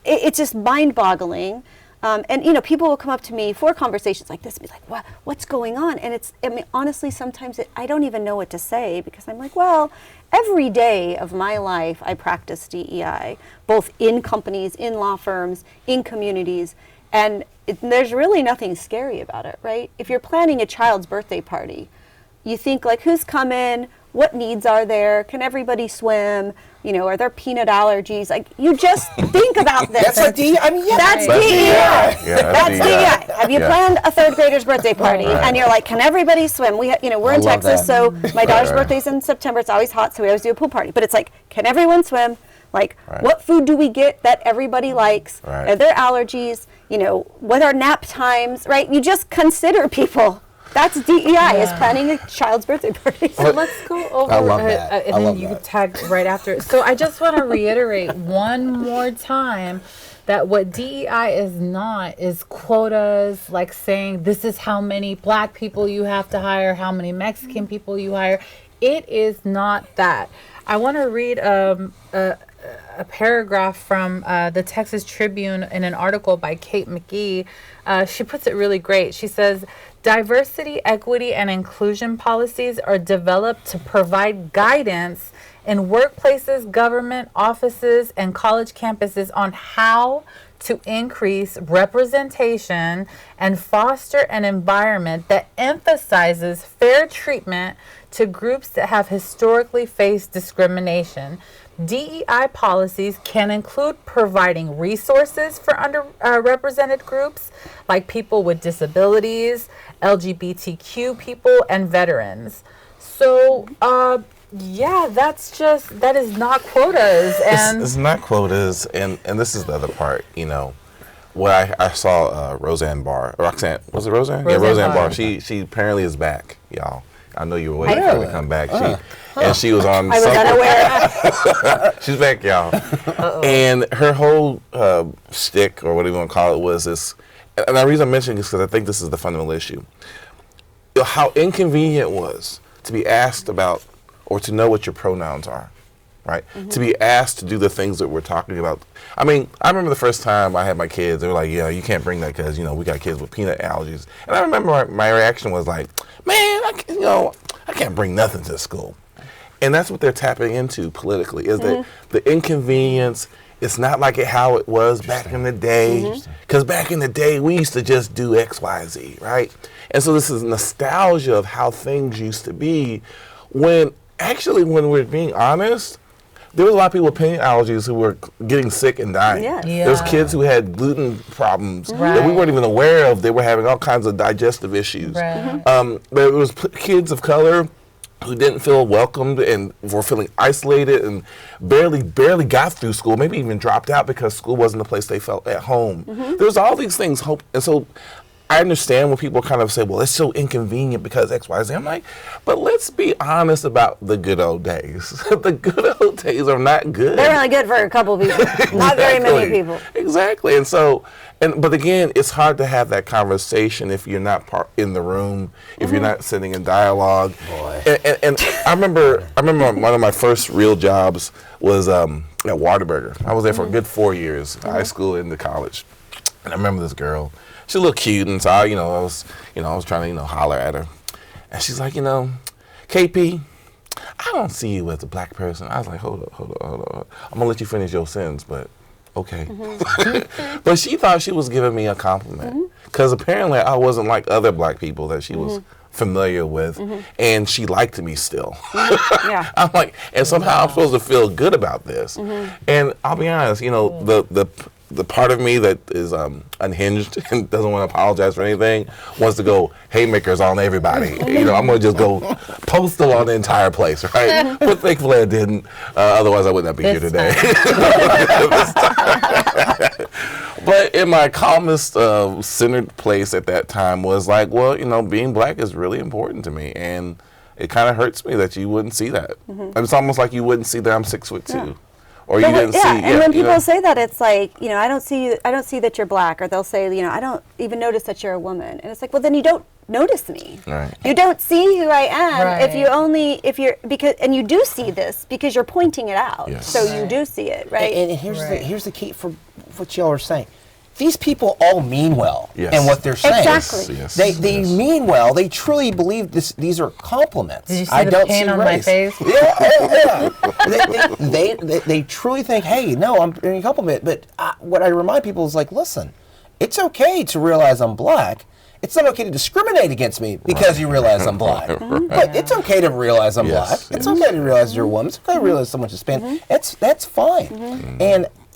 it's just mind-boggling. And people will come up to me for conversations like this and be like, what's going on? And honestly, sometimes I don't even know what to say because I'm like, well, every day of my life I practice DEI, both in companies, in law firms, in communities, and there's really nothing scary about it, right? If you're planning a child's birthday party, you think like, who's coming? What needs are there? Can everybody swim? Are there peanut allergies? Like, you just think about this. That's like DEI. I mean, yeah, That's Right. DEI. Yeah, That's DEI. Have you planned a third grader's birthday party? Right. And you're like, can everybody swim? We're in love Texas, that. so my daughter's Right. birthday's in September. It's always hot, so we always do a pool party. But it's like, can everyone swim? Like, Right. what food do we get that everybody likes? Right. Are there allergies? What are nap times? Right? You just consider people. That's DEI, is planning a child's birthday party. So let's go over I love that. I and then love you that. tag right after. So I just want to reiterate one more time that what DEI is not is quotas, like saying this is how many black people you have to hire, how many Mexican people you hire. It is not that. I want to read a paragraph from the Texas Tribune in an article by Kate McGee. She puts it really great. She says, diversity, equity, and inclusion policies are developed to provide guidance in workplaces, government offices, and college campuses on how to increase representation and foster an environment that emphasizes fair treatment to groups that have historically faced discrimination. DEI policies can include providing resources for underrepresented groups like people with disabilities, LGBTQ people, and veterans. So, that is not quotas. And It's not quotas, and this is the other part. What I saw Roseanne Barr, Roxanne, was it Roseanne? Yeah, Roseanne Roseanne Barr. Barr. She apparently is back, y'all. I know you were waiting for her Really? to come back. And she was on. I was unaware. She's back, y'all. And her whole shtick, or whatever you want to call it, was this. And the reason I'm mentioning this is because I think this is the fundamental issue. How inconvenient it was to be asked about or to know what your pronouns are, right? To be asked to do the things that we're talking about. I mean, I remember the first time I had my kids, they were like, yeah, you can't bring that because, we got kids with peanut allergies. And I remember my reaction was like, man, I can't bring nothing to school. And that's what they're tapping into politically, is that the inconvenience. It's not like how it was back in the day. Because back in the day, we used to just do X, Y, Z, right? And so this is nostalgia of how things used to be when we're being honest, there was a lot of people with peanut allergies who were getting sick and dying. Yes. Yeah. There's kids who had gluten problems that we Right. weren't even aware of. They were having all kinds of digestive issues. Right. There was kids of color who didn't feel welcomed and were feeling isolated and barely got through school, maybe even dropped out because school wasn't the place they felt at home. There's all these things. And so I understand when people kind of say, well, it's so inconvenient because X, Y, Z. I'm like, but let's be honest about the good old days. The good old days are not good. They're only good for a couple people, not very many people. Exactly. And so, but again, it's hard to have that conversation if you're not in the room, if you're not sitting in dialogue. And I remember one of my first real jobs was at Whataburger. I was there for a good 4 years, high school into college. And I remember this girl. She looked cute, and so I was trying to holler at her, and she's like, KP, I don't see you as a black person. I was like, hold up. I'm gonna let you finish your sentence, but okay. But she thought she was giving me a compliment because apparently I wasn't like other black people that she was familiar with, and she liked me still. Yeah. I'm like, and somehow I'm supposed to feel good about this. And I'll be honest, you know, the part of me that is unhinged and doesn't want to apologize for anything wants to go haymakers on everybody. You know, I'm going to just go postal on the entire place, right? But thankfully I didn't. Otherwise I would not be here today. But in my calmest, centered place at that time was like, well, you know, being black is really important to me. And it kind of hurts me that you wouldn't see that. It's almost like you wouldn't see that I'm 6'2". Or you didn't see. And when people say that, it's like, you know, I don't see that you're black, or they'll say, you know, I don't even notice that you're a woman, and it's like, well, then you don't notice me. Right. You don't see who I am Right. and you do see this because you're pointing it out. Yes. So you do see it, right? And here's the key for what y'all are saying. These people all mean well Yes. in what they're saying. Exactly. Yes. They Yes. mean well. They truly believe these are compliments. Did you see I the don't pain see on my race. face? Yeah. They truly think, hey, no, I'm doing a compliment. But what I remind people is like, listen, it's okay to realize I'm black. It's not okay to discriminate against me because you realize I'm black. But it's okay to realize I'm Yes. black. It's okay to realize you're a woman. It's okay to realize someone's Hispanic. That's fine.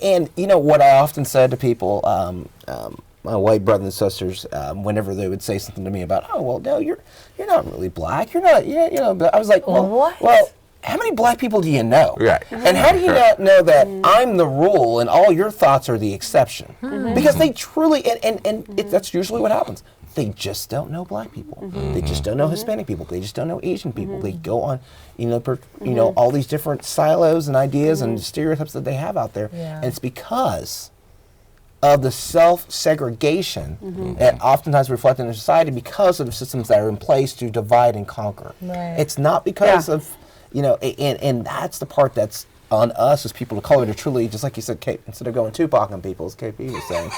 And you know what I often said to people, my white brothers and sisters, whenever they would say something to me about, oh well, no, you're not really black. You're not. You know. But I was like, What? well, how many black people do you know? Right. And how do you not know that I'm the rule and all your thoughts are the exception? Because they truly, that's usually what happens. They just don't know black people. They just don't know Hispanic people. They just don't know Asian people. They go on, you know, all these different silos and ideas and stereotypes that they have out there. Yeah. And it's because of the self-segregation that oftentimes reflect in society because of the systems that are in place to divide and conquer. Right. It's not because of, you know, and that's the part that's on us as people of color to truly, just like you said, Kate, instead of going Tupac on people, as KP was saying,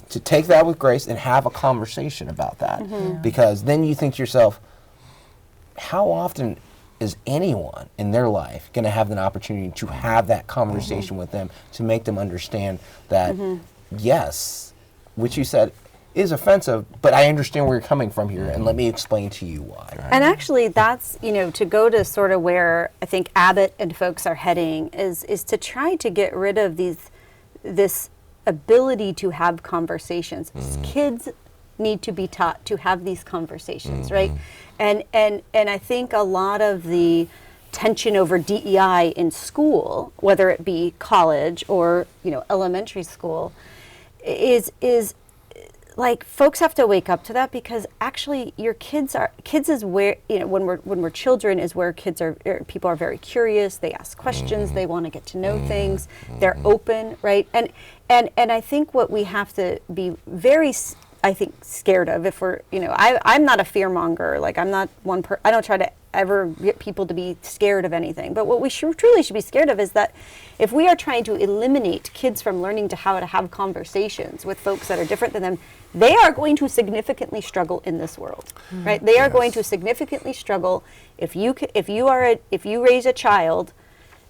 to take that with grace and have a conversation about that. Because then you think to yourself, how often is anyone in their life going to have an opportunity to have that conversation with them to make them understand that, yes, which you said is offensive, but I understand where you're coming from here, and let me explain to you why. And actually, that's, you know, to go to sort of where I think Abbott and folks are heading is to try to get rid of this ability to have conversations. Kids need to be taught to have these conversations, right? And I think a lot of the tension over DEI in school, whether it be college or, you know, elementary school, is like folks have to wake up to that, because actually your kids is where, you know, when we're children is where people are very curious, they ask questions, they want to get to know things, they're open, right? And I think what we have to be very scared of, if we're, you know, I'm not a fear monger, like I'm not I don't try to ever get people to be scared of anything, but what we truly should be scared of is that if we are trying to eliminate kids from learning how to have conversations with folks that are different than them, they are going to significantly struggle in this world, right? They are going to significantly struggle if you raise a child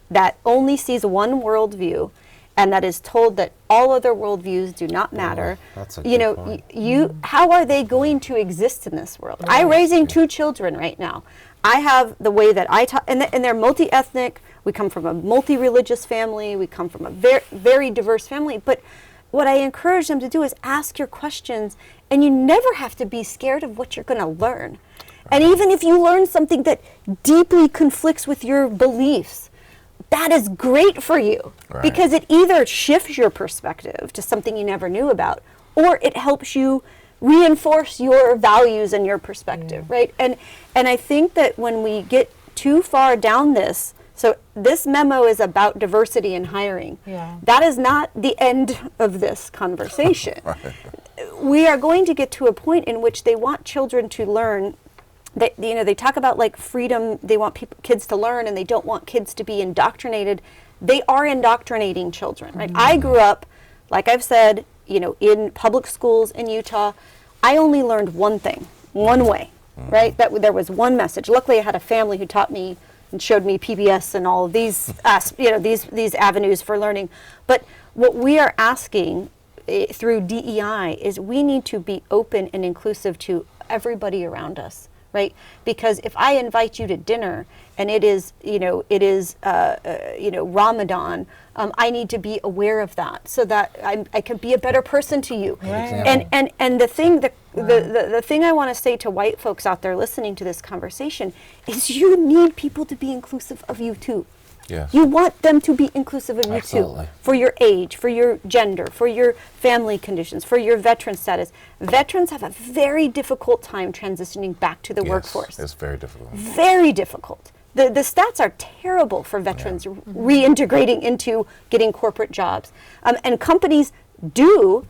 that only sees one worldview and that is told that all other worldviews do not matter. That's a you good know, point. how are they going to exist in this world? I'm raising 2 children right now. I have the way that I talk, and they're multi-ethnic. We come from a multi-religious family. We come from a very, very diverse family. But what I encourage them to do is ask your questions, and you never have to be scared of what you're going to learn. And even if you learn something that deeply conflicts with your beliefs, that is great for you, because it either shifts your perspective to something you never knew about, or it helps you reinforce your values and your perspective, right? And I think that when we get too far down this, so this memo is about diversity in hiring. Yeah. That is not the end of this conversation. We are going to get to a point in which they want children to learn. They talk about like freedom. They want kids to learn, and they don't want kids to be indoctrinated. They are indoctrinating children, right? I grew up, like I've said, you know, in public schools in Utah. I only learned one thing, one way, right? That there was one message. Luckily, I had a family who taught me and showed me PBS and all of these, these avenues for learning. But what we are asking through DEI is we need to be open and inclusive to everybody around us, right? Because if I invite you to dinner and it is Ramadan, I need to be aware of that so that I can be a better person to you. Right. And the thing that the thing I want to say to white folks out there listening to this conversation is you need people to be inclusive of you too. Yes. You want them to be inclusive of you Absolutely. too, for your age, for your gender, for your family conditions, for your veteran status. Veterans have a very difficult time transitioning back to the Yes, workforce. it's very difficult. Very difficult. The stats are terrible for veterans reintegrating into getting corporate jobs. And companies do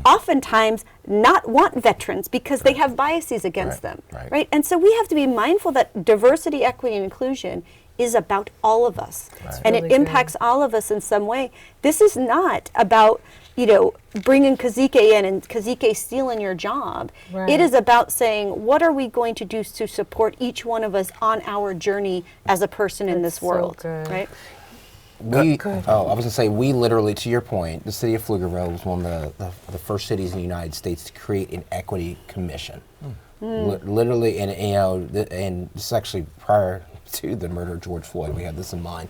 oftentimes not want veterans because they have biases against them, right? And so we have to be mindful that diversity, equity, and inclusion is about all of us, and really it impacts all of us in some way. This is not about bringing Kazike in and Kazike stealing your job. Right. It is about saying, what are we going to do to support each one of us on our journey as a person in this so world, good. right? I was going to say, we literally, to your point, the city of Pflugerville was one of the first cities in the United States to create an equity commission. Literally, and and this is actually prior to the murder of George Floyd, we had this in mind,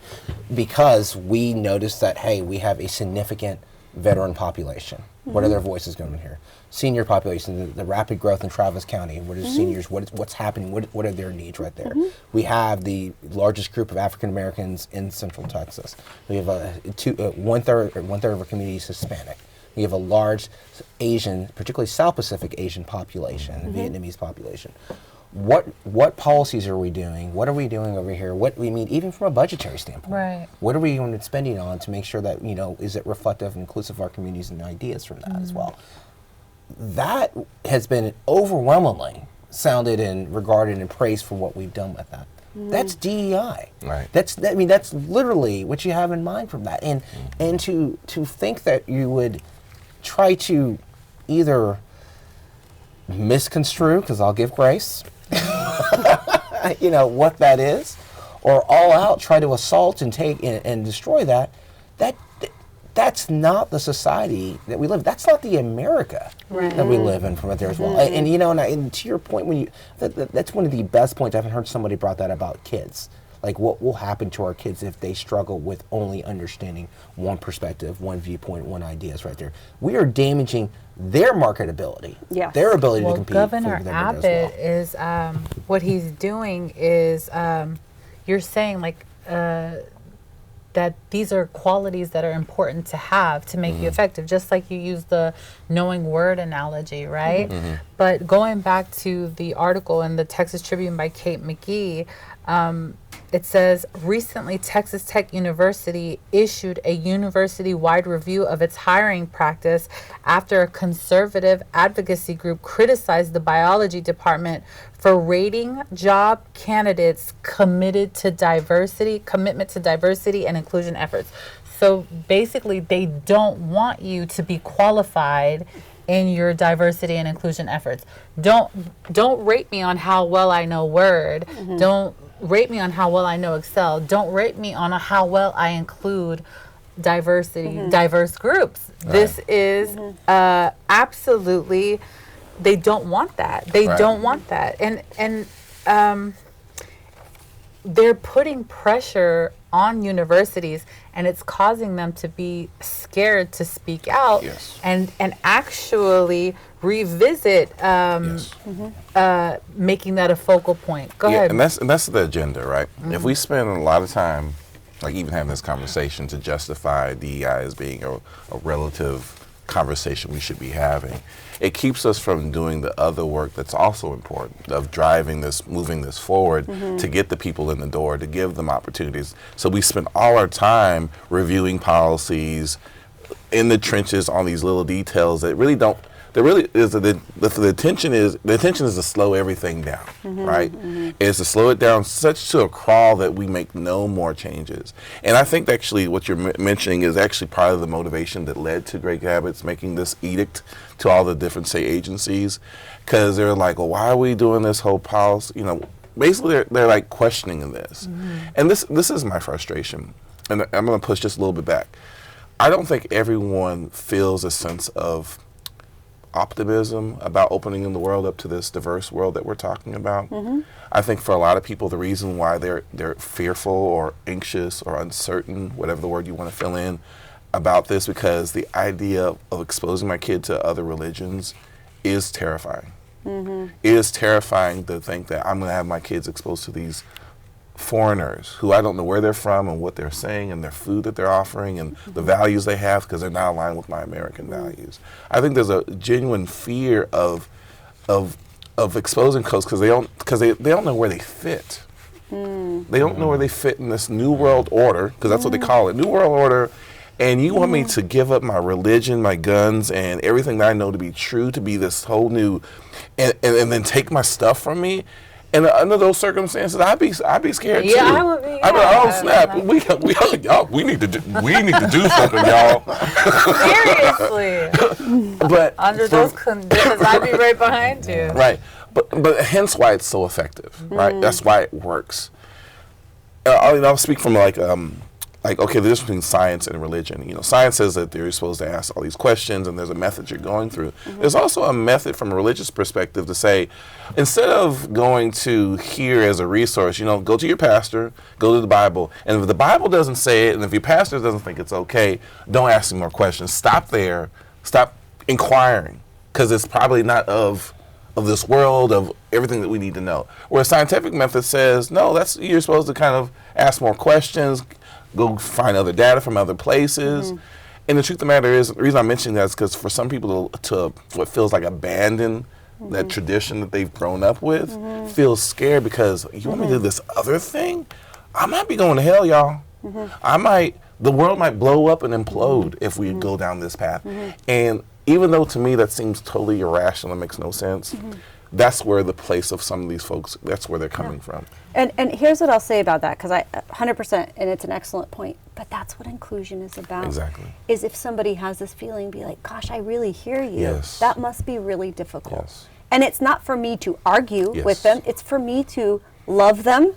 because we noticed that, hey, we have a significant veteran population. What are their voices going in here? Senior population, the rapid growth in Travis County. What is seniors? What's happening? What are their needs right there? We have the largest group of African Americans in Central Texas. We have one third of our community is Hispanic. We have a large Asian, particularly South Pacific Asian population, Vietnamese population. What policies are we doing? What are we doing over here? What we mean, even from a budgetary standpoint. Right. What are we spending on to make sure that, is it reflective and inclusive of our communities and ideas from that as well? That has been overwhelmingly sounded and regarded and praised for what we've done with that. That's DEI. Right. That's literally what you have in mind from that. And to think that you would try to either misconstrue, because I'll give grace, what that is, or all out try to assault and take and destroy that's not the society that we live in. That's not the America that we live in from there as well. And to your point, that's one of the best points. I haven't heard somebody brought that about kids. Like, what will happen to our kids if they struggle with only understanding one perspective, one viewpoint, one ideas right there. We are damaging their marketability, their ability to compete. Governor for them Abbott as well. is, what he's doing is, you're saying that these are qualities that are important to have to make you effective, just like you use the knowing word analogy, right? But going back to the article in the Texas Tribune by Kate McGee, it says, recently Texas Tech University issued a university-wide review of its hiring practice after a conservative advocacy group criticized the biology department for rating job candidates commitment to diversity and inclusion efforts. So basically, they don't want you to be qualified in your diversity and inclusion efforts. Don't rate me on how well I know Word. Don't rate me on how well I know Excel. Don't rate me on how well I include diverse groups. Right. This is absolutely, they don't want that. They don't want that. And they're putting pressure on universities, and it's causing them to be scared to speak out and actually revisit making that a focal point. Go ahead. And that's the agenda, right? If we spend a lot of time, like even having this conversation to justify DEI as being a relative conversation we should be having, it keeps us from doing the other work that's also important, of driving this, moving this forward to get the people in the door, to give them opportunities. So we spend all our time reviewing policies in the trenches on these little details that really don't. There really is the intention is to slow everything down, right? Is to slow it down such to a crawl that we make no more changes. And I think actually what you're mentioning is actually part of the motivation that led to Greg Abbott's making this edict to all the different state agencies, because they're like, well, why are we doing this whole policy? basically they're like questioning this. And this is my frustration. And I'm going to push just a little bit back. I don't think everyone feels a sense of optimism about opening the world up to this diverse world that we're talking about. I think for a lot of people, the reason why they're fearful or anxious or uncertain, whatever the word you want to fill in, about this, because the idea of exposing my kid to other religions is terrifying. It is terrifying to think that I'm going to have my kids exposed to these foreigners who I don't know where they're from and what they're saying and their food that they're offering and the values they have, because they're not aligned with my American values. I think there's a genuine fear of exposing folks because they don't know where they fit. They don't know where they fit in this new world order, because that's what they call it, new world order. And you want me to give up my religion, my guns, and everything that I know to be true, to be this whole new, and then take my stuff from me? And under those circumstances, I'd be scared too. I would be. I'd be like, oh snap, we need to do something, y'all. Seriously. But Under those conditions, I'd be right behind you. right, but hence why it's so effective, right? That's why it works. I'll speak from like okay, the difference between science and religion. You know, science says that you're supposed to ask all these questions and there's a method you're going through. There's also a method from a religious perspective to say, instead of going to here as a resource, go to your pastor, go to the Bible, and if the Bible doesn't say it, and if your pastor doesn't think it's okay, don't ask any more questions. Stop there. Stop inquiring, because it's probably not of this world, of everything that we need to know. Where a scientific method says, no, you're supposed to kind of ask more questions, go find other data from other places. And the truth of the matter is, the reason I'm mentioning that is because for some people to what feels like abandon that tradition that they've grown up with, feels scared, because you want me to do this other thing? I might be going to hell, y'all. The world might blow up and implode if we go down this path. And even though to me that seems totally irrational and makes no sense, that's where the place of some of these folks, that's where they're coming from. And here's what I'll say about that, because 100%, and it's an excellent point, but that's what inclusion is about. Exactly. Is if somebody has this feeling, be like, gosh, I really hear you. Yes. That must be really difficult. Yes. And it's not for me to argue with them, it's for me to love them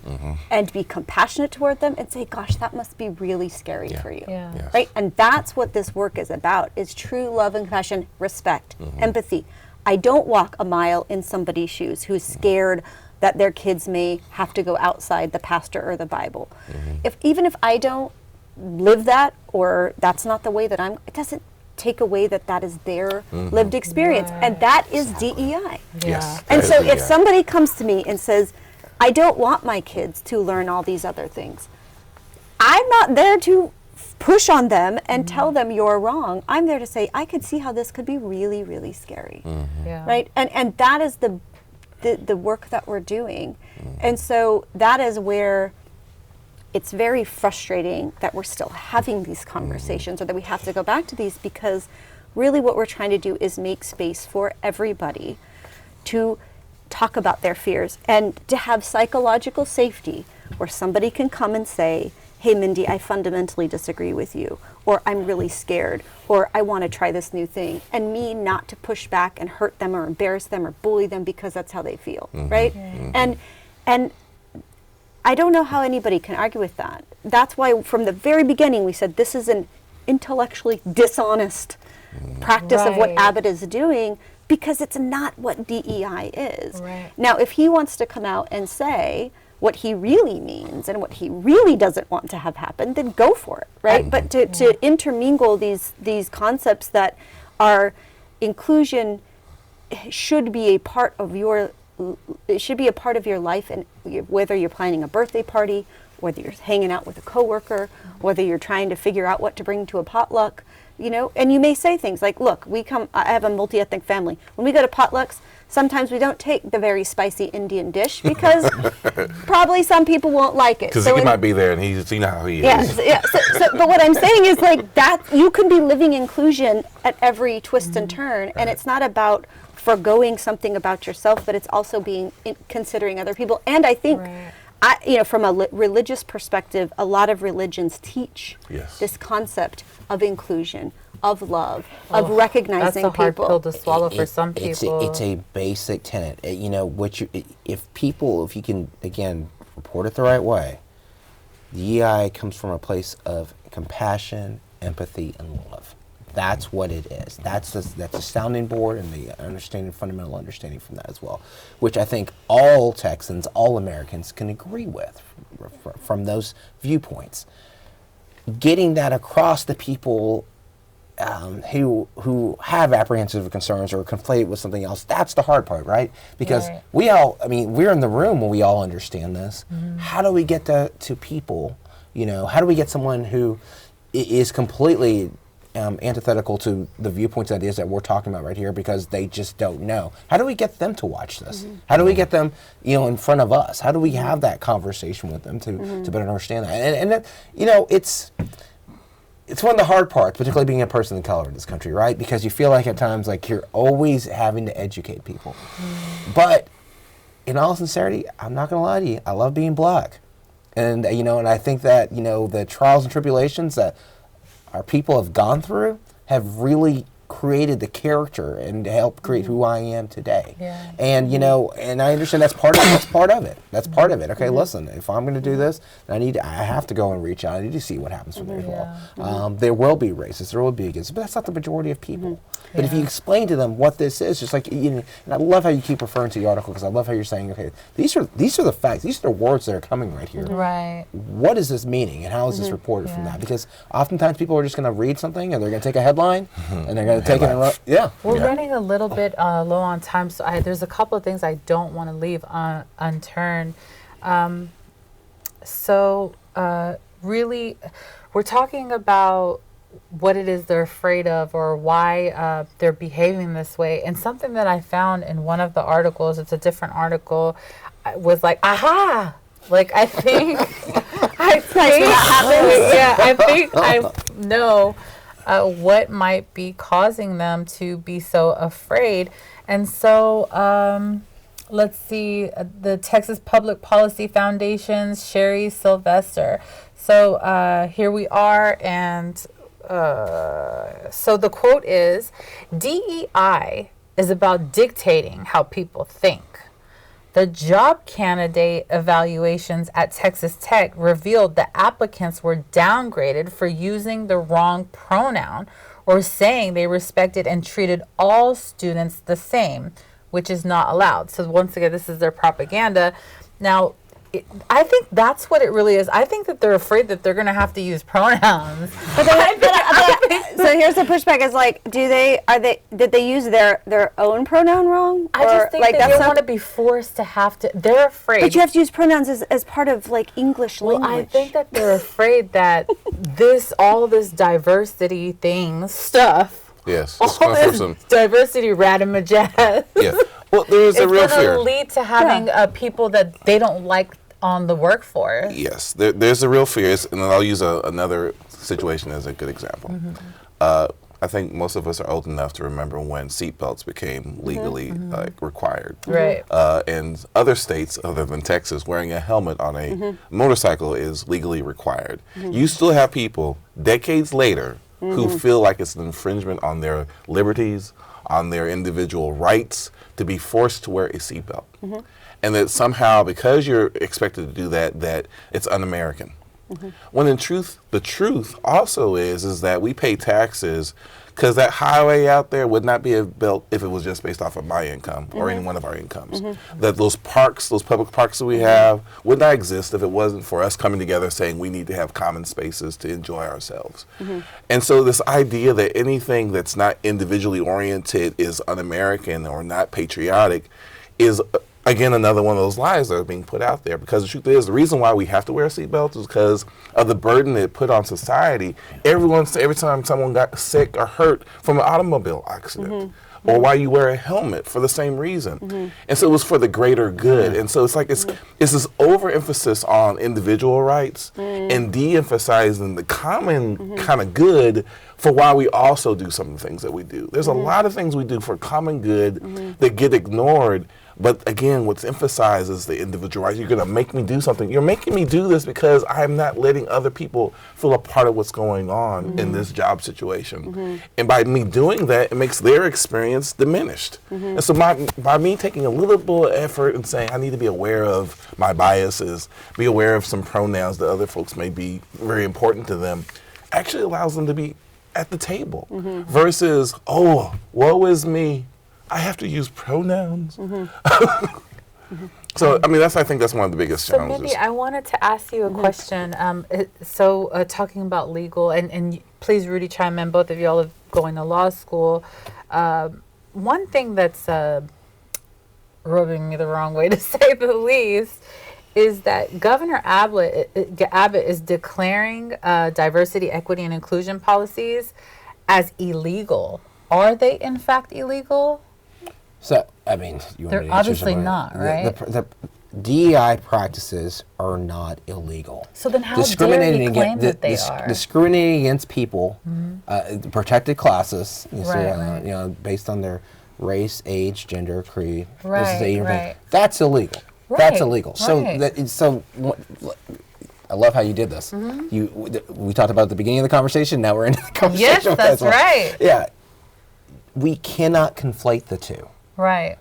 and be compassionate toward them and say, gosh, that must be really scary for you. Yeah. Yes. Right? And that's what this work is about, is true love and compassion, respect, empathy. I don't walk a mile in somebody's shoes who's scared that their kids may have to go outside the pastor or the Bible. Even if I don't live that, or that's not the way that it doesn't take away that is their lived experience. Right. And that is DEI. Yes. And that so is if DEI. somebody comes to me and says, I don't want my kids to learn all these other things, I'm not there to push on them and tell them you're wrong. I'm there to say, I could see how this could be really, really scary. Yeah. Right? And that is the work that we're doing. And so that is where it's very frustrating that we're still having these conversations, or that we have to go back to these, because really what we're trying to do is make space for everybody to talk about their fears and to have psychological safety, where somebody can come and say, hey, Mindy, I fundamentally disagree with you, or I'm really scared, or I want to try this new thing, and me not to push back and hurt them or embarrass them or bully them because that's how they feel, right? And I don't know how anybody can argue with that. That's why from the very beginning we said this is an intellectually dishonest practice of what Right. Abbott is doing, because it's not what DEI is. Right. Now, if he wants to come out and say what he really means and what he really doesn't want to have happen, then go for it, right? But to intermingle these concepts that are inclusion should be a part of your life, and whether you're planning a birthday party, whether you're hanging out with a coworker, whether you're trying to figure out what to bring to a potluck, and you may say things like, look, I have a multi-ethnic family. When we go to potlucks, sometimes we don't take the very spicy Indian dish because probably some people won't like it. Because he might be there and you know how he is. Yeah. But what I'm saying is, like, that you can be living inclusion at every twist and turn, and it's not about forgoing something about yourself, but it's also considering other people. And I think, from a religious perspective, a lot of religions teach Yes. this concept of inclusion, of love, of recognizing That's a hard people. pill to swallow for some It's people. it's a basic tenet. You know, if you can, again, report it the right way, the EI comes from a place of compassion, empathy, and love. That's what it is. That's a sounding board, and the fundamental understanding from that as well, which I think all Texans, all Americans can agree with from those viewpoints. Getting that across to people who have apprehensive concerns or conflate with something else, that's the hard part, right? Because Right. we're in the room when we all understand this. How do we get to people, how do we get someone who is completely antithetical to the viewpoints and ideas that we're talking about right here because they just don't know? How do we get them to watch this? How do we get them, in front of us? How do we have that conversation with them to better understand that? And that, it's one of the hard parts, particularly being a person of color in this country, right? Because you feel like at times like you're always having to educate people. But in all sincerity, I'm not going to lie to you, I love being black. And, and I think that, the trials and tribulations that our people have gone through have really created the character and helped create who I am today. Yeah. And and I understand that's part of it. That's part of it. Okay, listen, if I'm going to do this, I have to go and reach out. I need to see what happens from there as well. There will be racists, there will be against, but that's not the majority of people. But if you explain to them what this is, just like and I love how you keep referring to the article because I love how you're saying, okay, these are the facts, these are the words that are coming right here. Right. What is this meaning, and how is this reported from that? Because oftentimes people are just going to read something and they're going to take a headline and they're going to take it and run. Yeah. We're running a little bit low on time, so there's a couple of things I don't want to leave unturned. Really, we're talking about what it is they're afraid of or why they're behaving this way. And something that I found in one of the articles, it's a different article, was like, aha! Like, I think I know what might be causing them to be so afraid. And so, let's see, the Texas Public Policy Foundation's Sherry Sylvester. So here we are, and so the quote is, DEI is about dictating how people think. The job candidate evaluations at Texas Tech revealed that applicants were downgraded for using the wrong pronoun or saying they respected and treated all students the same, which is not allowed. So once again, this is their propaganda. Now, I think that's what it really is. I think that they're afraid that they're going to have to use pronouns. So here's the pushback: is like, did they use their own pronoun wrong? I just think they don't want to be forced to have to. They're afraid. But you have to use pronouns as part of like English language. I think that they're afraid that all this diversity stuff. Yes. All It's coming from this some, diversity radamajazz. yeah. Well, there's a real It's going fear. to lead to having people that they don't like on the workforce. Yes, there's a real fear, and I'll use another situation as a good example. I think most of us are old enough to remember when seatbelts became legally required. Right. In other states other than Texas, wearing a helmet on a motorcycle is legally required. You still have people decades later who feel like it's an infringement on their liberties, on their individual rights to be forced to wear a seatbelt. And that somehow, because you're expected to do that, that it's un-American. When in truth, the truth also is that we pay taxes because that highway out there would not be built if it was just based off of my income or any one of our incomes. That those parks, those public parks that we have, would not exist if it wasn't for us coming together saying we need to have common spaces to enjoy ourselves. And so this idea that anything that's not individually oriented is un-American or not patriotic is again, another one of those lies that are being put out there, because the truth is, the reason why we have to wear a seatbelt is because of the burden it put on society. Every time someone got sick or hurt from an automobile accident, or why you wear a helmet for the same reason. And so it was for the greater good. And so it's like it's this overemphasis on individual rights and de-emphasizing the common kind of good for why we also do some of the things that we do. There's a lot of things we do for common good that get ignored But again, what's emphasized is the individual rights. You're going to make me do something. You're making me do this because I'm not letting other people feel a part of what's going on in this job situation. And by me doing that, it makes their experience diminished. And so by me taking a little bit of effort and saying I need to be aware of my biases, be aware of some pronouns that other folks may be very important to them, actually allows them to be at the table versus, oh, woe is me. I have to use pronouns. So, I mean, I think that's one of the biggest So challenges. maybe I wanted to ask you a question. Talking about legal, and please, Rudy, chime in. Both of y'all are going to law school. One thing that's rubbing me the wrong way, to say the least, is that Governor Abbott is declaring diversity, equity, and inclusion policies as illegal. Are they in fact illegal? So, I mean, you want They're me to answer obviously some of not, it? right? The DEI practices are not illegal. So then how dare he claim that they are? Discriminating against people, the protected classes, Right. Based on their race, age, gender, creed. Right. That's illegal. Right, That's illegal. right. I love how you did this. We talked about at the beginning of the conversation. Now we're into the conversation. Yes, with that's this one. right. Yeah. We cannot conflate the two. Right.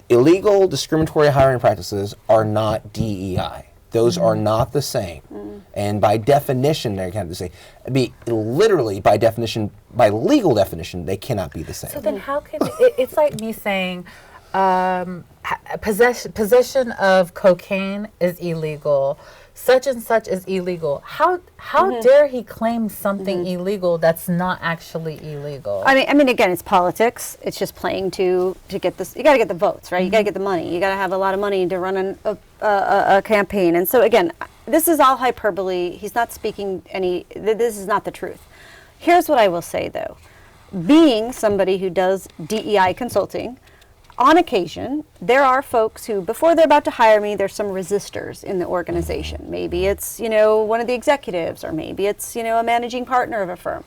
Illegal discriminatory hiring practices are not DEI. Those are not the same. And by definition, they can't be the same. Literally, by definition, by legal definition, they cannot be the same. So then how can it's like me saying possession of cocaine is illegal, such and such is illegal. How dare he claim something illegal that's not actually illegal? I mean, again, it's politics. It's just playing to get this. You got to get the votes, right? You got to get the money. You got to have a lot of money to run a campaign. And so again, this is all hyperbole. He's not speaking any. This is not the truth. Here's what I will say, though. Being somebody who does DEI consulting, on occasion, there are folks who, before they're about to hire me, there's some resistors in the organization. Maybe it's, one of the executives, or maybe it's, a managing partner of a firm.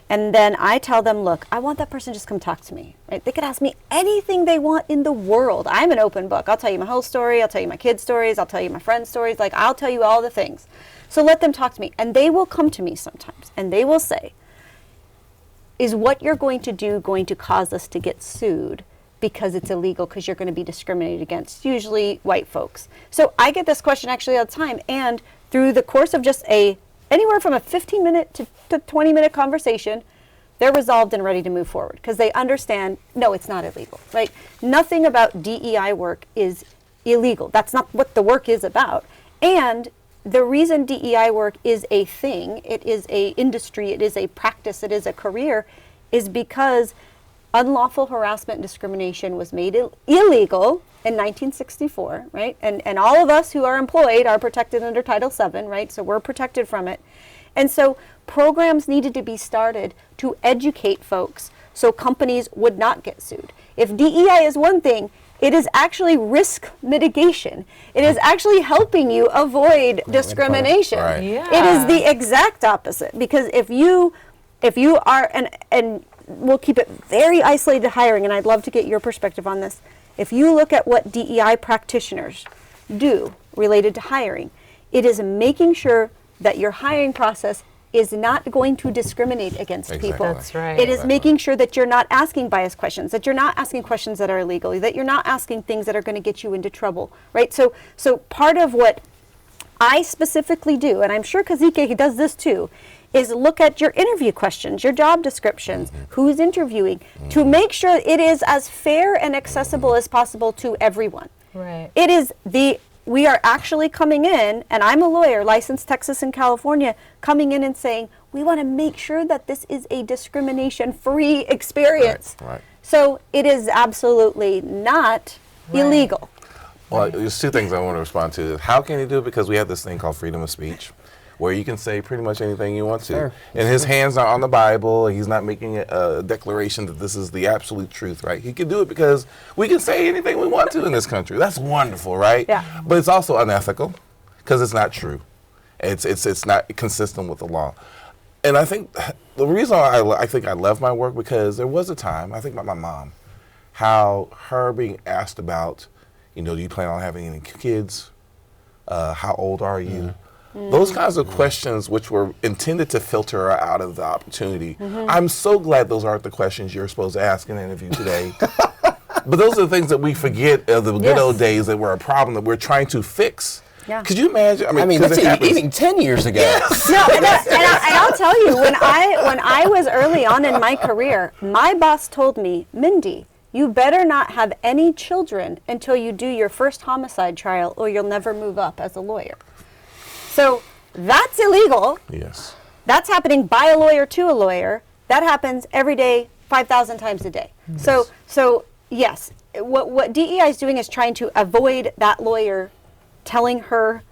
And then I tell them, look, I want that person to just come talk to me. Right? They could ask me anything they want in the world. I'm an open book. I'll tell you my whole story. I'll tell you my kids' stories. I'll tell you my friends' stories. I'll tell you all the things. So let them talk to me. And they will come to me sometimes, and they will say, is what you're going to do going to cause us to get sued? Because it's illegal, because you're going to be discriminated against, usually white folks. So I get this question actually all the time, and through the course of just anywhere from a 15-minute to 20-minute conversation, they're resolved and ready to move forward because they understand, no, it's not illegal, right? Nothing about DEI work is illegal. That's not what the work is about. And the reason DEI work is a thing, it is a industry, it is a practice, it is a career, is because unlawful harassment and discrimination was made illegal in 1964, right? And all of us who are employed are protected under Title VII, right? So we're protected from it. And so programs needed to be started to educate folks so companies would not get sued. If DEI is one thing, it is actually risk mitigation. It is actually helping you avoid discrimination. Right. Yeah. It is the exact opposite, because if you are, and we'll keep it very isolated hiring, and I'd love to get your perspective on this. If you look at what DEI practitioners do related to hiring, it is making sure that your hiring process is not going to discriminate against people. That's right. It is making sure that you're not asking biased questions, that you're not asking questions that are illegal, that you're not asking things that are going to get you into trouble, right? So part of what I specifically do, and I'm sure Kazike does this too, is look at your interview questions, your job descriptions, who's interviewing, to make sure it is as fair and accessible as possible to everyone. Right. It is we are actually coming in, and I'm a lawyer, licensed Texas and California, coming in and saying, we want to make sure that this is a discrimination-free experience. Right. So it is absolutely not illegal. Well, there's two things I want to respond to. How can he do it? Because we have this thing called freedom of speech, where you can say pretty much anything you want to. Sure. And his hands are on the Bible. He's not making a declaration that this is the absolute truth, right? He can do it because we can say anything we want to in this country. That's wonderful, right? Yeah. But it's also unethical because it's not true. It's not consistent with the law. And I think the reason I think I love my work, because there was a time, I think about my mom, how her being asked about You know, do you plan on having any kids? How old are you? Those kinds of questions, which were intended to filter her out of the opportunity. I'm so glad those aren't the questions you're supposed to ask in an interview today. But those are the things that we forget of the good Yes. old days that were a problem that we're trying to fix. Yeah. Could you imagine? I mean, 'cause that's it happens. even 10 years ago. No, and I'll tell you, when I was early on in my career, my boss told me, Mindy, you better not have any children until you do your first homicide trial, or you'll never move up as a lawyer. So that's illegal. Yes. That's happening by a lawyer to a lawyer. That happens every day, 5,000 times a day. So yes, what DEI is doing is trying to avoid that lawyer telling her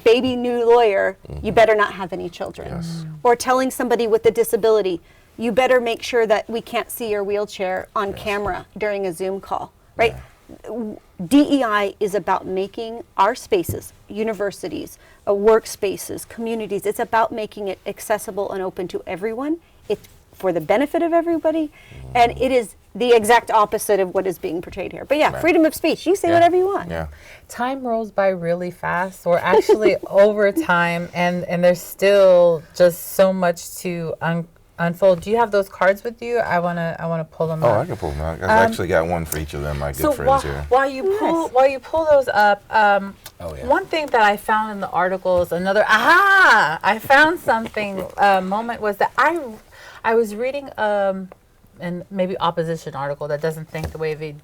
baby new lawyer, you better not have any children. Yes. Or telling somebody with a disability, you better make sure that we can't see your wheelchair on camera during a Zoom call, right? DEI is about making our spaces, universities, workspaces, communities, it's about making it accessible and open to everyone. It's for the benefit of everybody, and it is the exact opposite of what is being portrayed here. But yeah, freedom of speech, you say whatever you want. Yeah. Time rolls by really fast. We're actually over time, and there's still just so much to unfold. Do you have those cards with you? I wanna pull them Oh, up. I can pull them out. I've actually got one for each of them, my good So friends here. while you pull those up, yeah. one thing that I found in the articles, I found something. Moment was that I was reading and maybe opposition article that doesn't think the way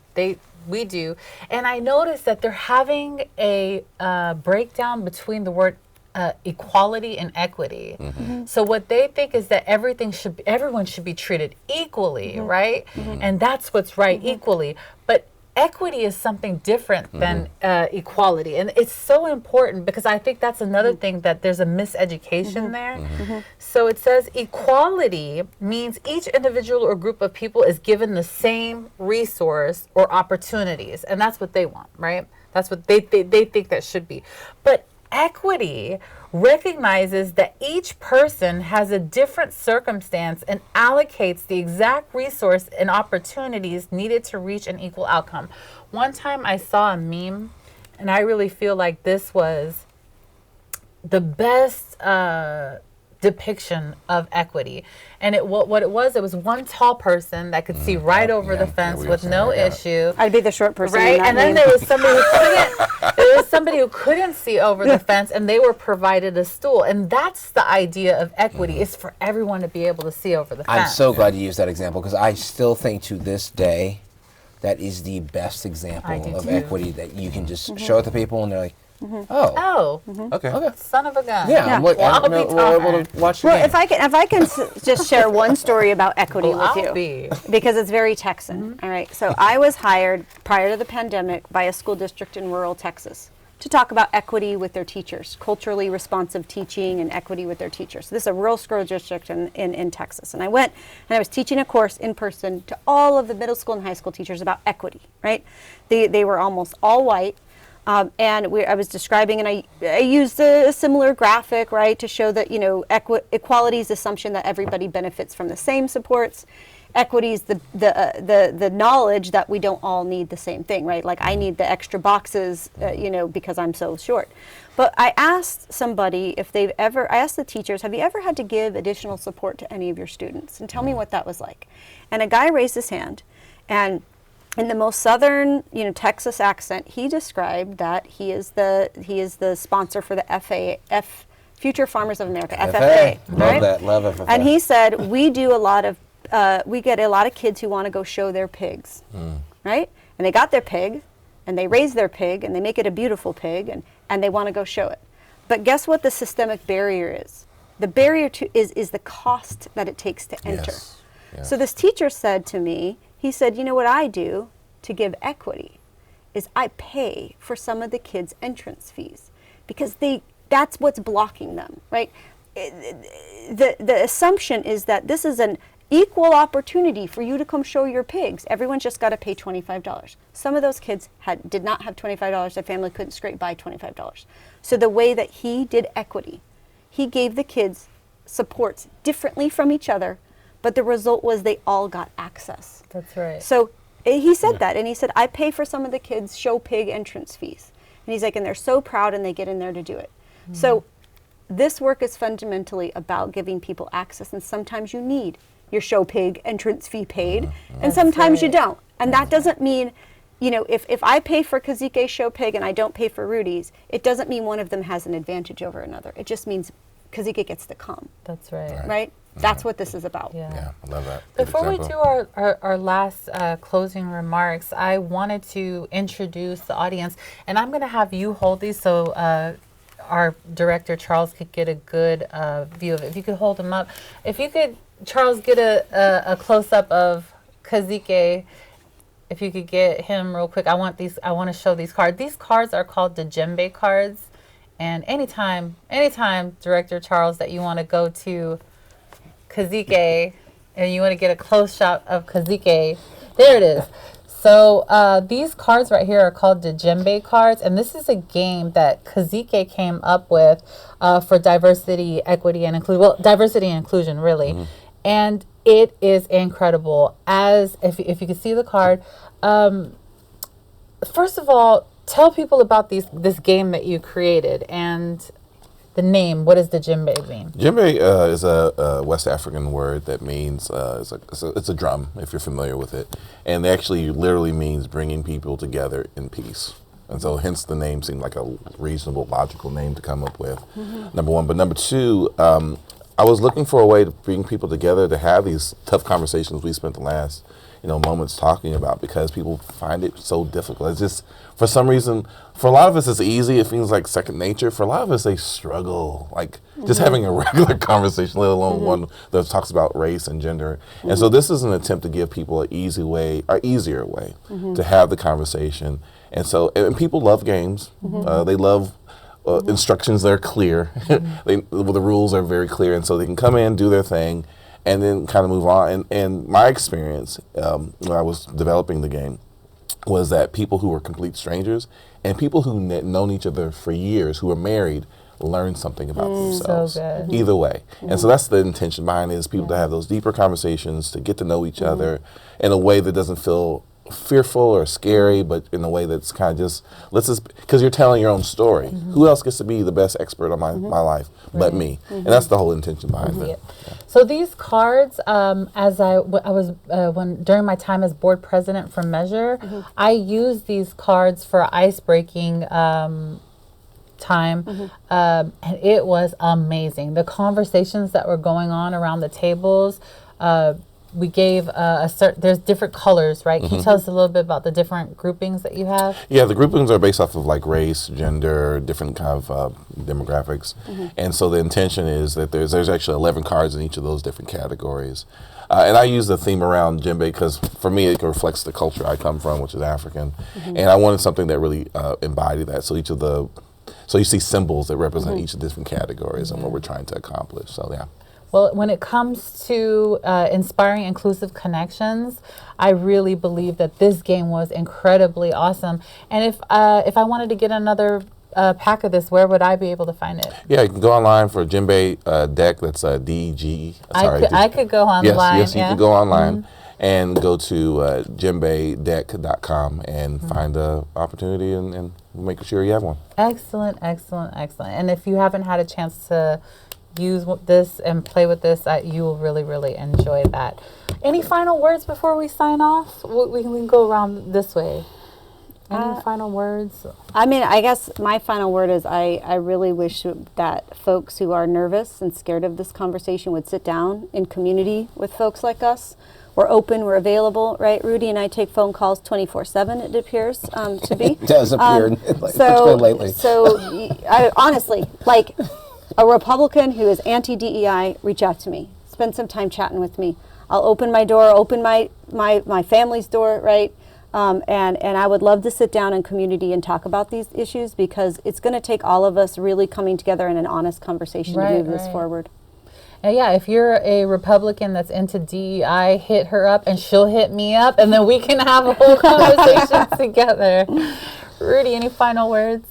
we do, and I noticed that they're having a breakdown between the word equality and equity. So what they think is that everyone should be treated equally, right? And that's what's right, equally. But equity is something different than equality, and it's so important because I think that's another thing, that there's a miseducation there. So it says equality means each individual or group of people is given the same resource or opportunities, and that's what they want, right? That's what they think that should be. But equity recognizes that each person has a different circumstance and allocates the exact resource and opportunities needed to reach an equal outcome. One time I saw a meme, and I really feel like this was the best depiction of equity. And what it was one tall person that could see right over the fence we were with saying no that. issue. I'd be the short person. Right, in that and then name. there was somebody who couldn't see over the fence, and they were provided a stool. And that's the idea of equity, is for everyone to be able to see over the fence. I'm so glad you used that example, because I still think to this day that is the best I example do of too. equity that you can just show it to people and they're like, oh, Oh, Okay. son of a gun. yeah, Well, I'll be we're able to watch the Well, game. if I can just share one story about equity Well, with you. I'll be. Because it's very Texan. All right. So I was hired prior to the pandemic by a school district in rural Texas to talk about equity with their teachers, culturally responsive teaching and equity with their teachers. This is a rural school district in Texas. And I went and I was teaching a course in person to all of the middle school and high school teachers about equity, right? They were almost all white. And I was describing, and I used a similar graphic, right, to show that, equality's assumption that everybody benefits from the same supports. Equity's the knowledge that we don't all need the same thing, right? Like I need the extra boxes, because I'm so short. But I asked somebody I asked the teachers, have you ever had to give additional support to any of your students? And tell me what that was like. And a guy raised his hand, and in the most southern, Texas accent, he described that he is the sponsor for the Future Farmers of America, FFA. Love right? that, love FFA. And he said, we get a lot of kids who want to go show their pigs, right? And they got their pig, and they raise their pig, and they make it a beautiful pig, and they want to go show it. But guess what the systemic barrier is? The barrier is the cost that it takes to enter. Yes. Yes. So this teacher said to me, he said, what I do to give equity is I pay for some of the kids' entrance fees, because that's what's blocking them, right? The assumption is that this is an equal opportunity for you to come show your pigs. Everyone's just got to pay $25. Some of those kids did not have $25. Their family couldn't scrape by $25. So the way that he did equity, he gave the kids supports differently from each other, but the result was they all got access. That's right. So He said that, and he said, I pay for some of the kids' show pig entrance fees. And he's like, and they're so proud and they get in there to do it. So this work is fundamentally about giving people access, and sometimes you need your show pig entrance fee paid, and sometimes you don't. And that doesn't mean, you know, if I pay for Kazike Show Pig and I don't pay for Rudy's, it doesn't mean one of them has an advantage over another. It just means Kazike gets to come, That's right. right? That's what this is about. Yeah, I love that. Good Before we example. do our last closing remarks, I wanted to introduce the audience, and I'm going to have you hold these so our director, Charles, could get a good view of it. If you could hold them up. If you could, Charles, get a close-up of Kazike. If you could get him real quick. I want to show these cards. These cards are called the djembe cards. And anytime, Director Charles, that you want to go to Kazike and you want to get a close shot of Kazike, there it is. So these cards right here are called the djembe cards, and this is a game that Kazike came up with for diversity, equity, and inclusion. Well, diversity and inclusion, really. And it is incredible. As if you can see the card, first of all, tell people about this game that you created and the name. What does the djembe mean? Djembe is a West African word that means it's a drum, if you're familiar with it, and it actually literally means bringing people together in peace. And so hence the name seemed like a reasonable, logical name to come up with, number one. But number two, I was looking for a way to bring people together to have these tough conversations we spent the last moments talking about, because people find it so difficult. It's just, for some reason, for a lot of us it's easy, it feels like second nature. For a lot of us, they struggle, like just having a regular conversation, let alone one that talks about race and gender. And so this is an attempt to give people an easier way to have the conversation. And so, and people love games. They love instructions that are clear. The rules are very clear, and so they can come in, do their thing, and then kind of move on. And my experience when I was developing the game was that people who were complete strangers and people who known each other for years, who were married, learn something about themselves. So good. Either way. And so that's the intention behind it, is people to have those deeper conversations, to get to know each other in a way that doesn't feel fearful or scary, but in a way that's kind of just, because you're telling your own story. Who else gets to be the best expert on my life but me? And that's the whole intention behind it. So these cards, as I was during my time as board president for Measure, I used these cards for ice breaking time, and it was amazing. The conversations that were going on around the tables. We gave there's different colors, right? Can you tell us a little bit about the different groupings that you have? Yeah, the groupings are based off of like race, gender, different kind of demographics. And so the intention is that there's actually 11 cards in each of those different categories. And I use the theme around djembe because for me it reflects the culture I come from, which is African. And I wanted something that really embodied that. So you see symbols that represent each of the different categories and what we're trying to accomplish. So yeah. Well, when it comes to inspiring inclusive connections, I really believe that this game was incredibly awesome. And if I wanted to get another pack of this, where would I be able to find it? Yeah, you can go online for djembe deck. That's DG. I could go online. Yes, you can go online and go to djembedeck.com and find an opportunity and make sure you have one. Excellent. And if you haven't had a chance to use this and play with this, you will really, really enjoy that. Any final words before we sign off? We can go around this way. Any final words? I mean, I guess my final word is I really wish that folks who are nervous and scared of this conversation would sit down in community with folks like us. We're open, we're available, right? Rudy and I take phone calls 24/7, it appears to be. It does appear, particularly lately. So I honestly, like, a Republican who is anti-DEI, reach out to me. Spend some time chatting with me. I'll open my door, open my family's door, right? And I would love to sit down in community and talk about these issues, because it's going to take all of us really coming together in an honest conversation to move this forward. And yeah, if you're a Republican that's into DEI, hit her up and she'll hit me up, and then we can have a whole conversation together. Rudy, any final words?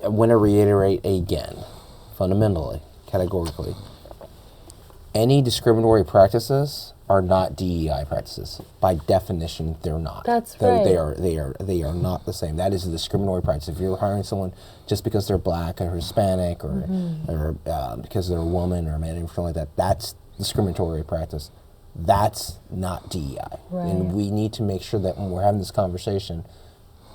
I want to reiterate again, fundamentally, categorically, any discriminatory practices are not DEI practices. By definition, they're not. That's They right. they are not the same. That is a discriminatory practice. If you're hiring someone just because they're black or Hispanic or because they're a woman or a man or something like that, that's discriminatory practice. That's not DEI. Right. And we need to make sure that when we're having this conversation,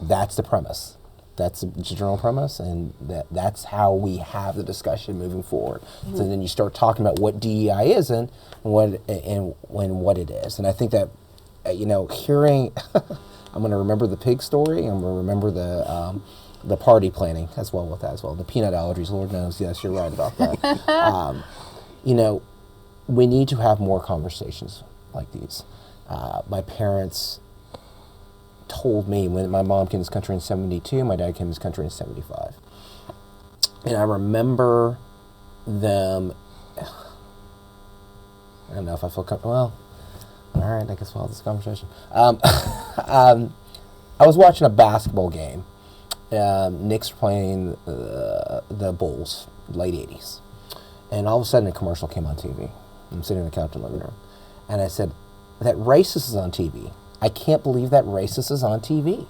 that's the premise. That's the general premise, and that's how we have the discussion moving forward. So then you start talking about what DEI is and what it is. And I think that hearing, I'm going to remember the pig story. I'm going to remember the party planning as well with that as well. The peanut allergies, Lord knows. Yes, you're right about that. We need to have more conversations like these. My parents told me when my mom came to this country in 72, my dad came to this country in 75. And I remember them, I don't know if I feel comfortable, well, all right, I guess we'll have this conversation. I was watching a basketball game. Knicks were playing the Bulls, late 80s. And all of a sudden a commercial came on TV. I'm sitting on the couch in the living room. And I said, that racist is on TV. I can't believe that racist is on TV.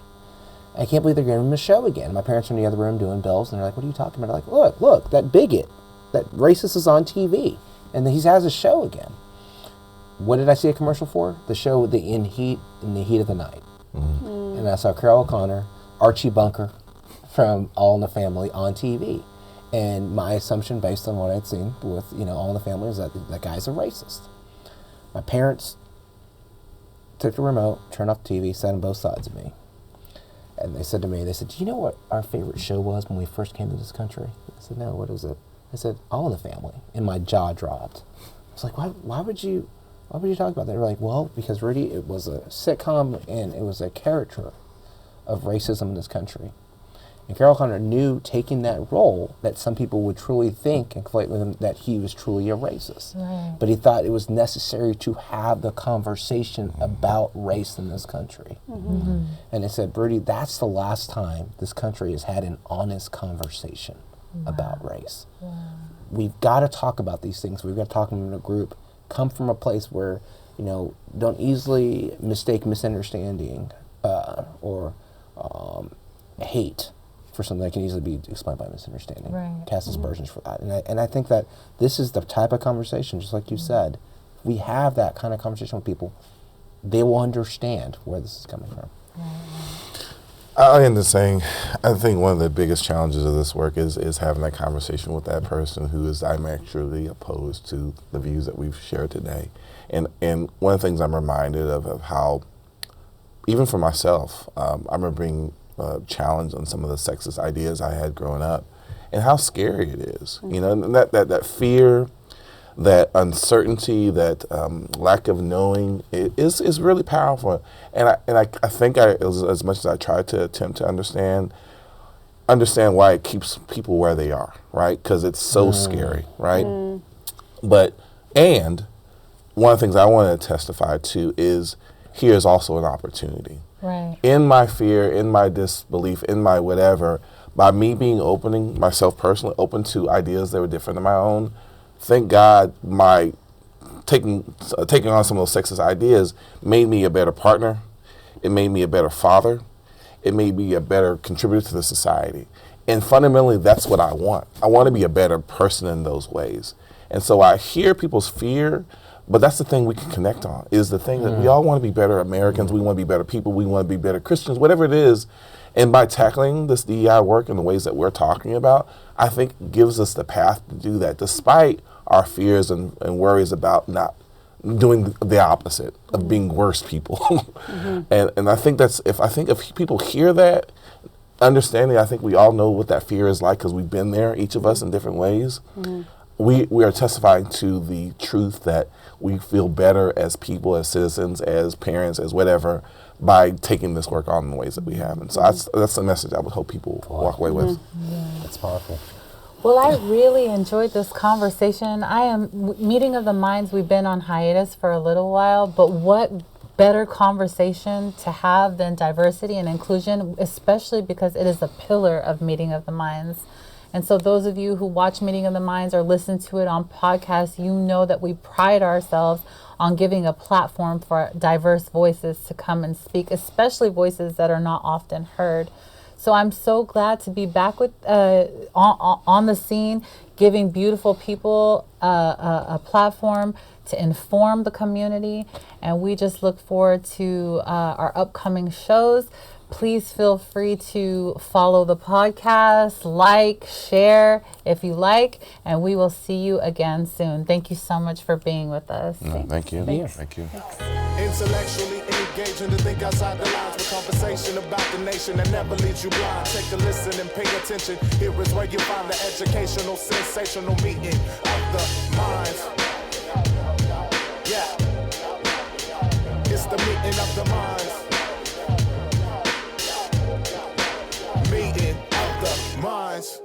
I can't believe they're giving him a show again. My parents are in the other room doing bills, and they're like, what are you talking about? I'm like, look, that bigot, that racist is on TV. And he has a show again. What did I see a commercial for? The show in the heat of the night. And I saw Carol O'Connor, Archie Bunker from All in the Family on TV. And my assumption, based on what I'd seen with All in the Family, is that that guy's a racist. My parents took the remote, turned off the TV, sat on both sides of me. And they said to me, do you know what our favorite show was when we first came to this country? I said, no, what is it? I said, All in the Family. And my jaw dropped. I was like, why would you talk about that? They were like, well, because Rudy, it was a sitcom and it was a caricature of racism in this country. And Carol Connor knew, taking that role, that some people would truly think and conflate with him that he was truly a racist. Right. But he thought it was necessary to have the conversation about race in this country. And they said, Bertie, that's the last time this country has had an honest conversation about race. We've got to talk about these things. We've got to talk in a group. Come from a place where, don't easily mistake misunderstanding or hate for something that can easily be explained by misunderstanding. Right. Cast aspersions for that. And I think that this is the type of conversation, just like you said, we have that kind of conversation with people, they will understand where this is coming from. I end up saying, I think one of the biggest challenges of this work is having that conversation with that person who is diametrically opposed to the views that we've shared today. And one of the things I'm reminded of how, even for myself, I remember being challenged on some of the sexist ideas I had growing up, and how scary it is. And that fear, that uncertainty, that lack of knowing is really powerful. And I think as much as I try to attempt to understand why it keeps people where they are, right? Because it's so scary, right? But one of the things I want to testify to is here's also an opportunity. Right. In my fear, in my disbelief, in my whatever, by me opening myself personally open to ideas that were different than my own, thank God my taking on some of those sexist ideas made me a better partner. It made me a better father. It made me a better contributor to the society. And fundamentally, that's what I want. I want to be a better person in those ways. And so I hear people's fear, but that's the thing we can connect on, is the thing that we all want to be better Americans, we want to be better people, we want to be better Christians, whatever it is. And by tackling this DEI work in the ways that we're talking about, I think gives us the path to do that, despite our fears and worries about not doing the opposite, of being worse people. And I think if people hear that, understanding, I think we all know what that fear is like because we've been there, each of us in different ways. We are testifying to the truth that we feel better as people, as citizens, as parents, as whatever, by taking this work on in the ways that we have. And so that's the message I would hope people walk away with. That's powerful. Well, I really enjoyed this conversation. Meeting of the Minds, we've been on hiatus for a little while, but what better conversation to have than diversity and inclusion, especially because it is a pillar of Meeting of the Minds. And so those of you who watch Meeting of the Minds or listen to it on podcasts, you know that we pride ourselves on giving a platform for diverse voices to come and speak, especially voices that are not often heard. So I'm so glad to be back with on the scene, giving beautiful people a platform to inform the community. And we just look forward to our upcoming shows. Please feel free to follow the podcast, like, share if you like, and we will see you again soon. Thank you so much for being with us. Thank you. Thanks. Thank you. Intellectually engaging to think outside the lines with conversation about the nation that never leaves you blind. Take a listen and pay attention. Here is where you find the educational, sensational meeting of the minds. Yeah, it's the meeting of the minds. Meeting of the minds.